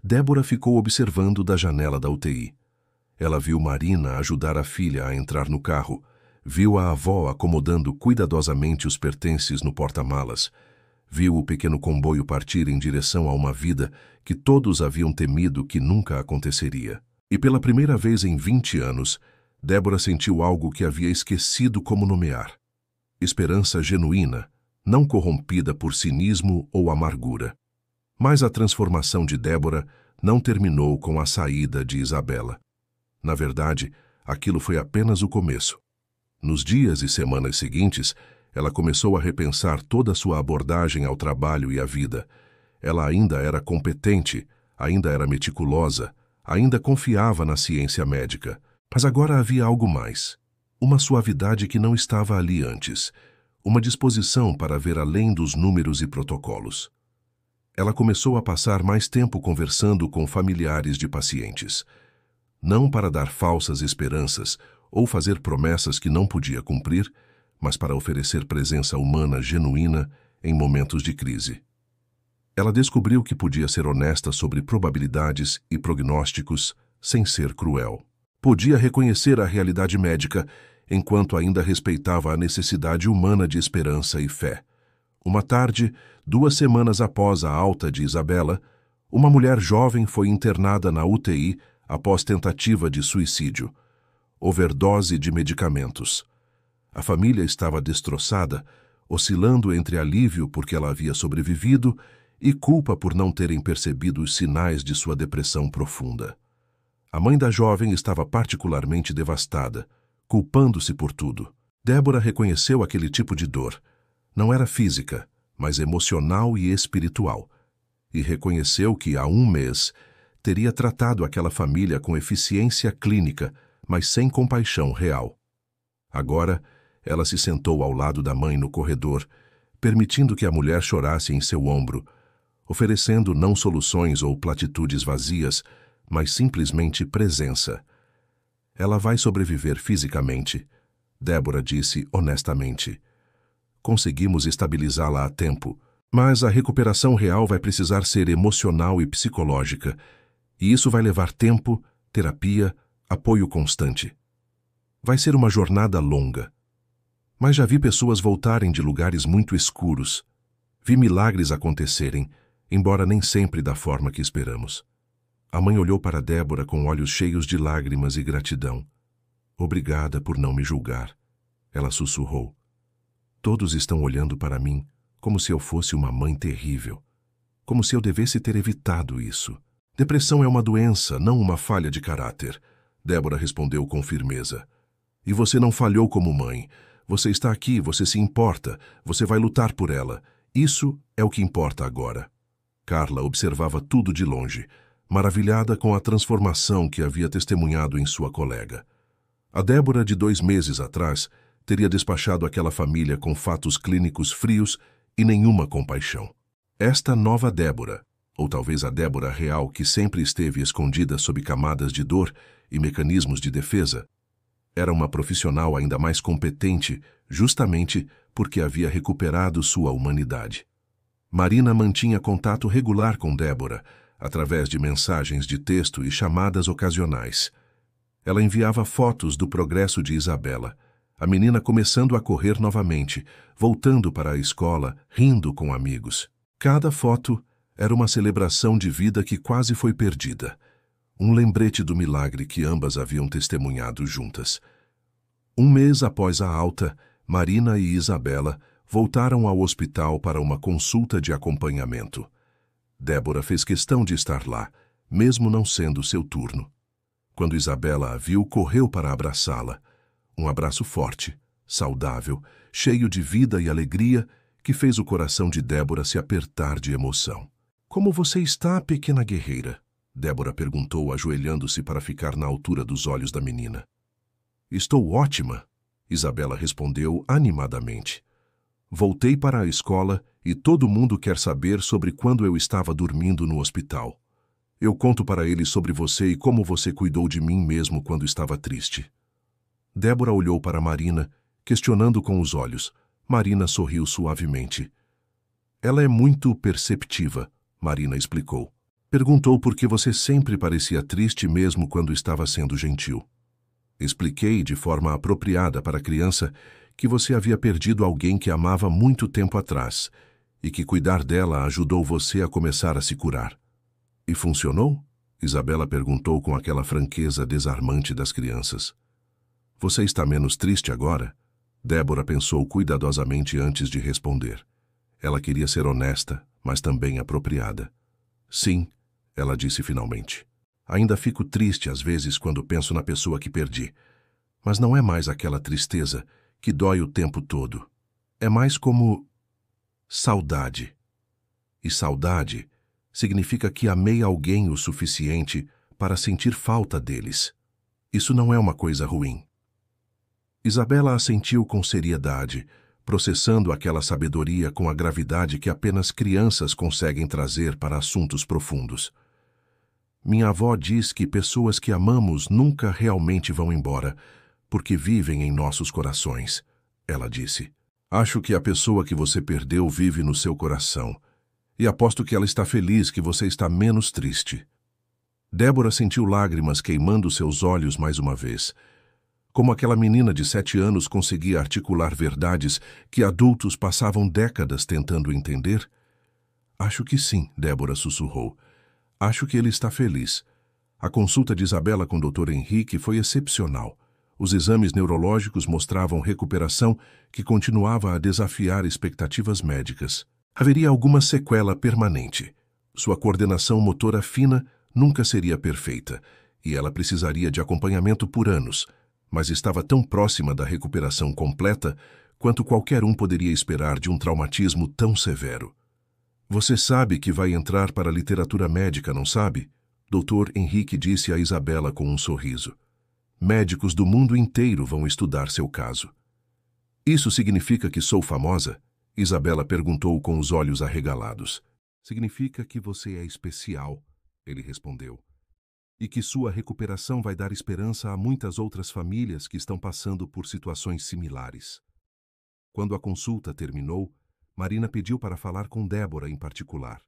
Débora ficou observando da janela da UTI. Ela viu Marina ajudar a filha a entrar no carro, viu a avó acomodando cuidadosamente os pertences no porta-malas, viu o pequeno comboio partir em direção a uma vida que todos haviam temido que nunca aconteceria. E pela primeira vez em 20 anos, Débora sentiu algo que havia esquecido como nomear. Esperança genuína, não corrompida por cinismo ou amargura. Mas a transformação de Débora não terminou com a saída de Isabela. Na verdade, aquilo foi apenas o começo. Nos dias e semanas seguintes, ela começou a repensar toda a sua abordagem ao trabalho e à vida. Ela ainda era competente, ainda era meticulosa, ainda confiava na ciência médica. Mas agora havia algo mais. Uma suavidade que não estava ali antes. Uma disposição para ver além dos números e protocolos. Ela começou a passar mais tempo conversando com familiares de pacientes. Não para dar falsas esperanças ou fazer promessas que não podia cumprir, mas para oferecer presença humana genuína em momentos de crise. Ela descobriu que podia ser honesta sobre probabilidades e prognósticos sem ser cruel. Podia reconhecer a realidade médica, enquanto ainda respeitava a necessidade humana de esperança e fé. Uma tarde, 2 semanas após a alta de Isabela, uma mulher jovem foi internada na UTI após tentativa de suicídio. Overdose de medicamentos. A família estava destroçada, oscilando entre alívio porque ela havia sobrevivido e culpa por não terem percebido os sinais de sua depressão profunda. A mãe da jovem estava particularmente devastada, culpando-se por tudo. Débora reconheceu aquele tipo de dor, Não era física, mas emocional e espiritual. E reconheceu que, há um mês, teria tratado aquela família com eficiência clínica, mas sem compaixão real. Agora, ela se sentou ao lado da mãe no corredor, permitindo que a mulher chorasse em seu ombro, oferecendo não soluções ou platitudes vazias, mas simplesmente presença. Ela vai sobreviver fisicamente, Débora disse honestamente. Conseguimos estabilizá-la a tempo, mas a recuperação real vai precisar ser emocional e psicológica, e isso vai levar tempo, terapia, apoio constante. Vai ser uma jornada longa. Mas já vi pessoas voltarem de lugares muito escuros. Vi milagres acontecerem, embora nem sempre da forma que esperamos. A mãe olhou para Débora com olhos cheios de lágrimas e gratidão. Obrigada por não me julgar, ela sussurrou. Todos estão olhando para mim como se eu fosse uma mãe terrível, como se eu devesse ter evitado isso. Depressão é uma doença, não uma falha de caráter, Débora respondeu com firmeza. E você não falhou como mãe. Você está aqui, você se importa, você vai lutar por ela. Isso é o que importa agora. Carla observava tudo de longe, maravilhada com a transformação que havia testemunhado em sua colega. A Débora de 2 meses atrás teria despachado aquela família com fatos clínicos frios e nenhuma compaixão. Esta nova Débora, ou talvez a Débora real que sempre esteve escondida sob camadas de dor e mecanismos de defesa, era uma profissional ainda mais competente, justamente porque havia recuperado sua humanidade. Marina mantinha contato regular com Débora, através de mensagens de texto e chamadas ocasionais. Ela enviava fotos do progresso de Isabela, a menina começando a correr novamente, voltando para a escola, rindo com amigos. Cada foto era uma celebração de vida que quase foi perdida. Um lembrete do milagre que ambas haviam testemunhado juntas. 1 mês após a alta, Marina e Isabela voltaram ao hospital para uma consulta de acompanhamento. Débora fez questão de estar lá, mesmo não sendo seu turno. Quando Isabela a viu, correu para abraçá-la. Um abraço forte, saudável, cheio de vida e alegria, que fez o coração de Débora se apertar de emoção. Como você está, pequena guerreira? Débora perguntou, ajoelhando-se para ficar na altura dos olhos da menina. Estou ótima, Isabela respondeu animadamente. Voltei para a escola e todo mundo quer saber sobre quando eu estava dormindo no hospital. Eu conto para eles sobre você e como você cuidou de mim mesmo quando estava triste. Débora olhou para Marina, questionando com os olhos. Marina sorriu suavemente. Ela é muito perceptiva, Marina explicou. Perguntou por que você sempre parecia triste mesmo quando estava sendo gentil. Expliquei de forma apropriada para a criança que você havia perdido alguém que amava muito tempo atrás e que cuidar dela ajudou você a começar a se curar. E funcionou? Isabela perguntou com aquela franqueza desarmante das crianças. Você está menos triste agora? Débora pensou cuidadosamente antes de responder. Ela queria ser honesta, mas também apropriada. Sim, ela disse finalmente. Ainda fico triste às vezes quando penso na pessoa que perdi. Mas não é mais aquela tristeza que dói o tempo todo. É mais como saudade. E saudade significa que amei alguém o suficiente para sentir falta deles. Isso não é uma coisa ruim. Isabela assentiu com seriedade, processando aquela sabedoria com a gravidade que apenas crianças conseguem trazer para assuntos profundos. Minha avó diz que pessoas que amamos nunca realmente vão embora, porque vivem em nossos corações, ela disse. Acho que a pessoa que você perdeu vive no seu coração, e aposto que ela está feliz que você está menos triste. Débora sentiu lágrimas queimando seus olhos mais uma vez. Como aquela menina de 7 anos conseguia articular verdades que adultos passavam décadas tentando entender? Acho que sim, Débora sussurrou. Acho que ele está feliz. A consulta de Isabela com o Dr. Henrique foi excepcional. Os exames neurológicos mostravam recuperação que continuava a desafiar expectativas médicas. Haveria alguma sequela permanente. Sua coordenação motora fina nunca seria perfeita, e ela precisaria de acompanhamento por anos, mas estava tão próxima da recuperação completa quanto qualquer um poderia esperar de um traumatismo tão severo. Você sabe que vai entrar para a literatura médica, não sabe? Dr. Henrique disse a Isabela com um sorriso. Médicos do mundo inteiro vão estudar seu caso. Isso significa que sou famosa? Isabela perguntou com os olhos arregalados. Significa que você é especial, ele respondeu. E que sua recuperação vai dar esperança a muitas outras famílias que estão passando por situações similares. Quando a consulta terminou, Marina pediu para falar com Débora em particular.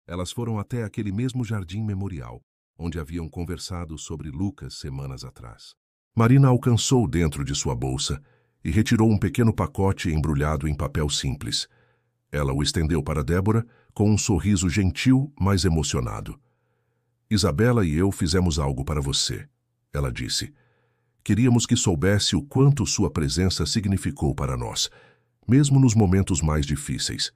Elas foram até aquele mesmo jardim memorial, onde haviam conversado sobre Lucas semanas atrás. Marina alcançou dentro de sua bolsa e retirou um pequeno pacote embrulhado em papel simples. Ela o estendeu para Débora com um sorriso gentil, mas emocionado. Isabela e eu fizemos algo para você, ela disse. Queríamos que soubesse o quanto sua presença significou para nós, mesmo nos momentos mais difíceis.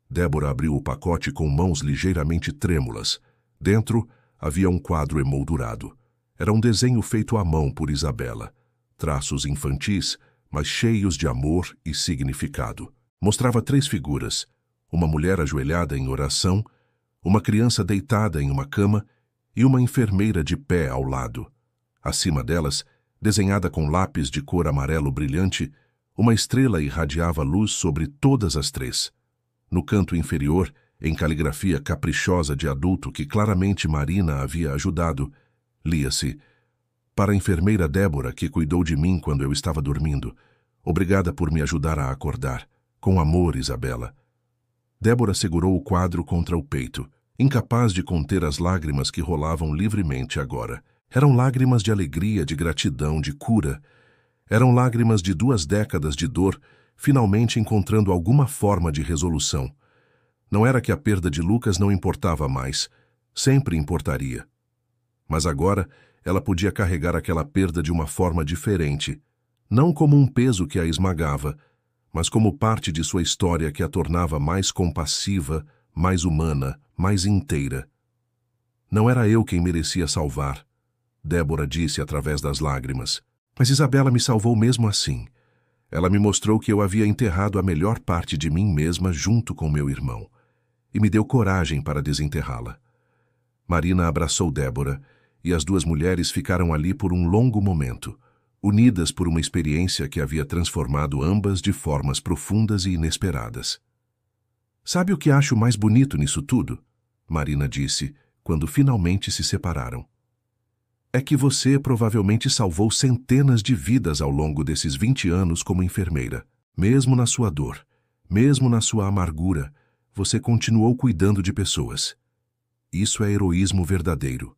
Débora abriu o pacote com mãos ligeiramente trêmulas. Dentro havia um quadro emoldurado. Era um desenho feito à mão por Isabela. Traços infantis, mas cheios de amor e significado. Mostrava 3 figuras: uma mulher ajoelhada em oração, uma criança deitada em uma cama e uma enfermeira de pé ao lado. Acima delas, desenhada com lápis de cor amarelo brilhante, uma estrela irradiava luz sobre todas as 3. No canto inferior, em caligrafia caprichosa de adulto que claramente Marina havia ajudado, lia-se: para a enfermeira Débora, que cuidou de mim quando eu estava dormindo. Obrigada por me ajudar a acordar. Com amor, Isabela. Débora segurou o quadro contra o peito, incapaz de conter as lágrimas que rolavam livremente agora. Eram lágrimas de alegria, de gratidão, de cura. Eram lágrimas de 2 décadas de dor, finalmente encontrando alguma forma de resolução. Não era que a perda de Lucas não importava mais. Sempre importaria. Mas agora ela podia carregar aquela perda de uma forma diferente, não como um peso que a esmagava, mas como parte de sua história que a tornava mais compassiva, mais humana, mais inteira. Não era eu quem merecia salvar, Débora disse através das lágrimas, mas Isabela me salvou mesmo assim. Ela me mostrou que eu havia enterrado a melhor parte de mim mesma junto com meu irmão, e me deu coragem para desenterrá-la. Marina abraçou Débora, e as 2 mulheres ficaram ali por um longo momento, unidas por uma experiência que havia transformado ambas de formas profundas e inesperadas. Sabe o que acho mais bonito nisso tudo? Marina disse, quando finalmente se separaram. É que você provavelmente salvou centenas de vidas ao longo desses 20 anos como enfermeira. Mesmo na sua dor, mesmo na sua amargura, você continuou cuidando de pessoas. Isso é heroísmo verdadeiro.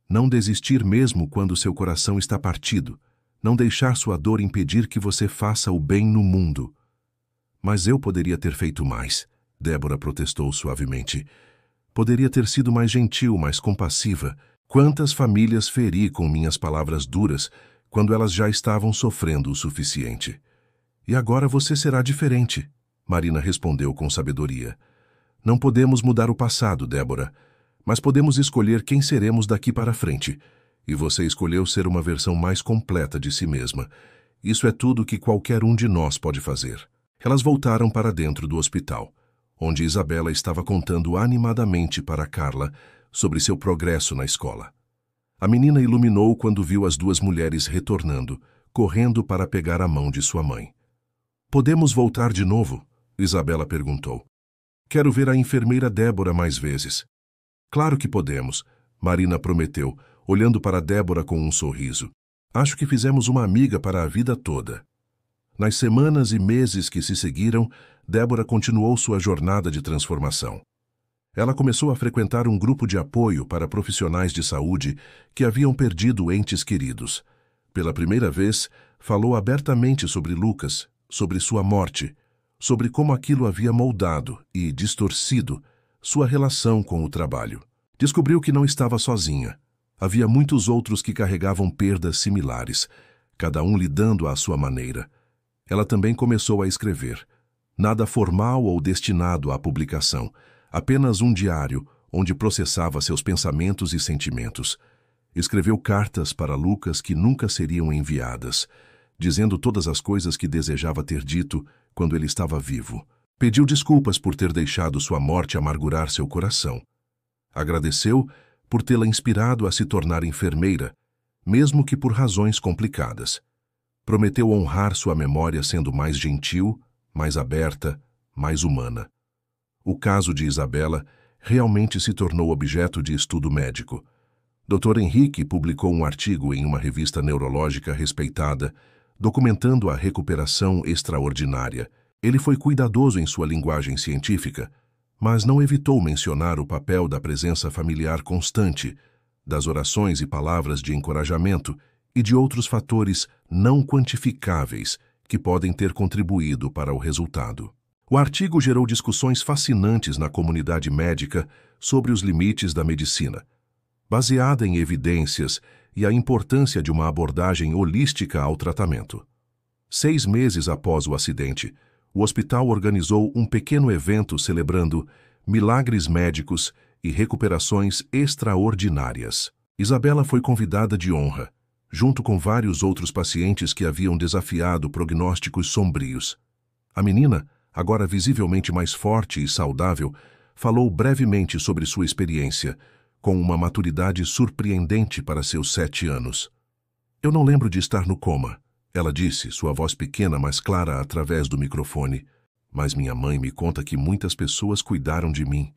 Não desistir mesmo quando seu coração está partido. Não deixar sua dor impedir que você faça o bem no mundo. Mas eu poderia ter feito mais, Débora protestou suavemente. Poderia ter sido mais gentil, mais compassiva. Quantas famílias feri com minhas palavras duras quando elas já estavam sofrendo o suficiente? E agora você será diferente, Marina respondeu com sabedoria. Não podemos mudar o passado, Débora, mas podemos escolher quem seremos daqui para frente. E você escolheu ser uma versão mais completa de si mesma. Isso é tudo que qualquer um de nós pode fazer. Elas voltaram para dentro do hospital, onde Isabela estava contando animadamente para Carla sobre seu progresso na escola. A menina iluminou quando viu as 2 mulheres retornando, correndo para pegar a mão de sua mãe. Podemos voltar de novo? Isabela perguntou. Quero ver a enfermeira Débora mais vezes. Claro que podemos, Marina prometeu, olhando para Débora com um sorriso. Acho que fizemos uma amiga para a vida toda. Nas semanas e meses que se seguiram, Débora continuou sua jornada de transformação. Ela começou a frequentar um grupo de apoio para profissionais de saúde que haviam perdido entes queridos. Pela primeira vez, falou abertamente sobre Lucas, sobre sua morte, sobre como aquilo havia moldado e distorcido sua relação com o trabalho. Descobriu que não estava sozinha. Havia muitos outros que carregavam perdas similares, cada um lidando à sua maneira. Ela também começou a escrever. Nada formal ou destinado à publicação, apenas um diário onde processava seus pensamentos e sentimentos. Escreveu cartas para Lucas que nunca seriam enviadas, dizendo todas as coisas que desejava ter dito quando ele estava vivo. Pediu desculpas por ter deixado sua morte amargurar seu coração. Agradeceu por tê-la inspirado a se tornar enfermeira, mesmo que por razões complicadas. Prometeu honrar sua memória sendo mais gentil, mais aberta, mais humana. O caso de Isabela realmente se tornou objeto de estudo médico. Dr. Henrique publicou um artigo em uma revista neurológica respeitada, documentando a recuperação extraordinária. Ele foi cuidadoso em sua linguagem científica, mas não evitou mencionar o papel da presença familiar constante, das orações e palavras de encorajamento e de outros fatores não quantificáveis que podem ter contribuído para o resultado. O artigo gerou discussões fascinantes na comunidade médica sobre os limites da medicina, baseada em evidências e a importância de uma abordagem holística ao tratamento. 6 meses após o acidente, o hospital organizou um pequeno evento celebrando milagres médicos e recuperações extraordinárias. Isabela foi convidada de honra, junto com vários outros pacientes que haviam desafiado prognósticos sombrios. A menina, agora visivelmente mais forte e saudável, falou brevemente sobre sua experiência, com uma maturidade surpreendente para seus 7 anos. "Eu não lembro de estar no coma", ela disse, sua voz pequena mas clara através do microfone. "Mas minha mãe me conta que muitas pessoas cuidaram de mim.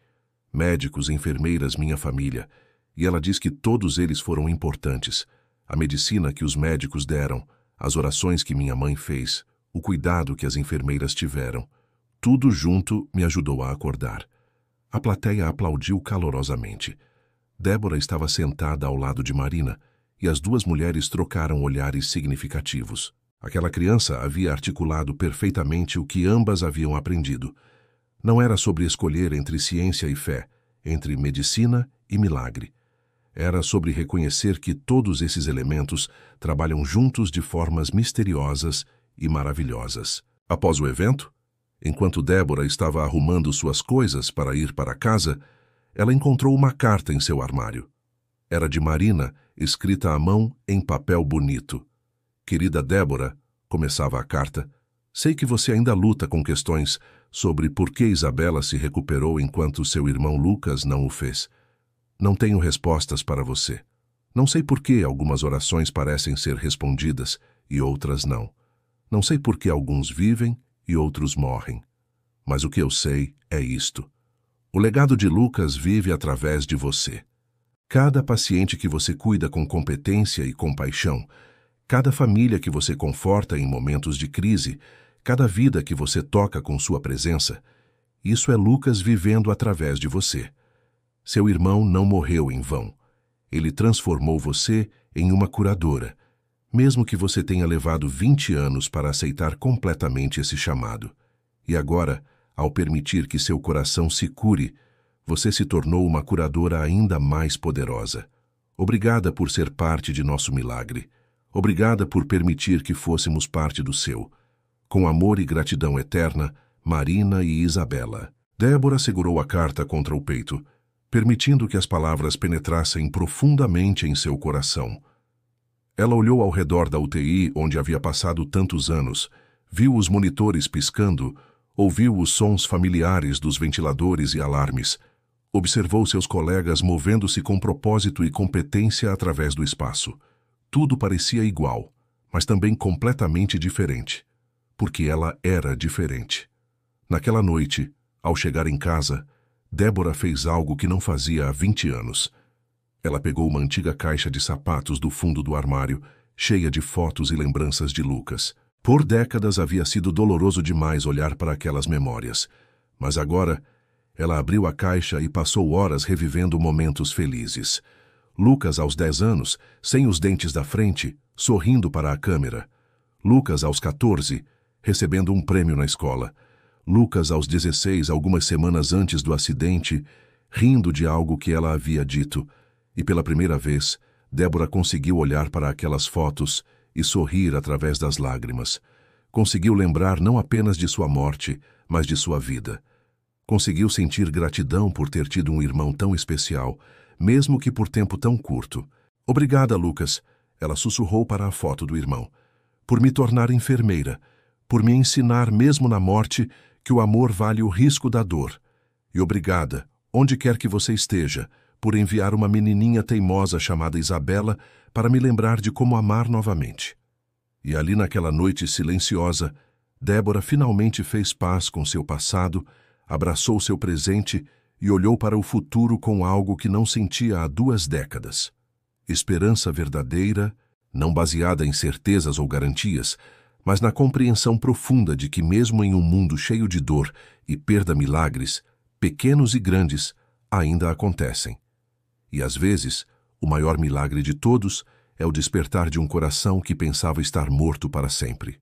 Médicos, enfermeiras, minha família. E ela diz que todos eles foram importantes. A medicina que os médicos deram, as orações que minha mãe fez, o cuidado que as enfermeiras tiveram. Tudo junto me ajudou a acordar." A plateia aplaudiu calorosamente. Débora estava sentada ao lado de Marina, e as duas mulheres trocaram olhares significativos. Aquela criança havia articulado perfeitamente o que ambas haviam aprendido. Não era sobre escolher entre ciência e fé, entre medicina e milagre. Era sobre reconhecer que todos esses elementos trabalham juntos de formas misteriosas e maravilhosas. Após o evento, enquanto Débora estava arrumando suas coisas para ir para casa, ela encontrou uma carta em seu armário. Era de Marina, escrita à mão em papel bonito. "Querida Débora", começava a carta, "sei que você ainda luta com questões sobre por que Isabela se recuperou enquanto seu irmão Lucas não o fez. Não tenho respostas para você. Não sei por que algumas orações parecem ser respondidas e outras não. Não sei por que alguns vivem e outros morrem. Mas o que eu sei é isto: o legado de Lucas vive através de você. Cada paciente que você cuida com competência e compaixão, cada família que você conforta em momentos de crise, cada vida que você toca com sua presença, isso é Lucas vivendo através de você. Seu irmão não morreu em vão. Ele transformou você em uma curadora, mesmo que você tenha levado 20 anos para aceitar completamente esse chamado. E agora, ao permitir que seu coração se cure, você se tornou uma curadora ainda mais poderosa. Obrigada por ser parte de nosso milagre. Obrigada por permitir que fôssemos parte do seu. Com amor e gratidão eterna, Marina e Isabela." Débora segurou a carta contra o peito, permitindo que as palavras penetrassem profundamente em seu coração. Ela olhou ao redor da UTI onde havia passado tantos anos, viu os monitores piscando, ouviu os sons familiares dos ventiladores e alarmes, observou seus colegas movendo-se com propósito e competência através do espaço. Tudo parecia igual, mas também completamente diferente, porque ela era diferente. Naquela noite, ao chegar em casa, Débora fez algo que não fazia há 20 anos. Ela pegou uma antiga caixa de sapatos do fundo do armário, cheia de fotos e lembranças de Lucas. Por décadas havia sido doloroso demais olhar para aquelas memórias, mas agora ela abriu a caixa e passou horas revivendo momentos felizes. Lucas aos 10 anos, sem os dentes da frente, sorrindo para a câmera. Lucas aos 14, recebendo um prêmio na escola. Lucas aos 16, algumas semanas antes do acidente, rindo de algo que ela havia dito. E pela primeira vez, Débora conseguiu olhar para aquelas fotos e sorrir através das lágrimas. Conseguiu lembrar não apenas de sua morte, mas de sua vida. Conseguiu sentir gratidão por ter tido um irmão tão especial, mesmo que por tempo tão curto. "Obrigada, Lucas", ela sussurrou para a foto do irmão, "por me tornar enfermeira, por me ensinar mesmo na morte que o amor vale o risco da dor. E obrigada, onde quer que você esteja, por enviar uma menininha teimosa chamada Isabela para me lembrar de como amar novamente. E ali naquela noite silenciosa, Débora finalmente fez paz com seu passado, abraçou seu presente e olhou para o futuro com algo que não sentia há 2 décadas. Esperança verdadeira, não baseada em certezas ou garantias, mas na compreensão profunda de que mesmo em um mundo cheio de dor e perda milagres, pequenos e grandes, ainda acontecem. E às vezes, o maior milagre de todos é o despertar de um coração que pensava estar morto para sempre.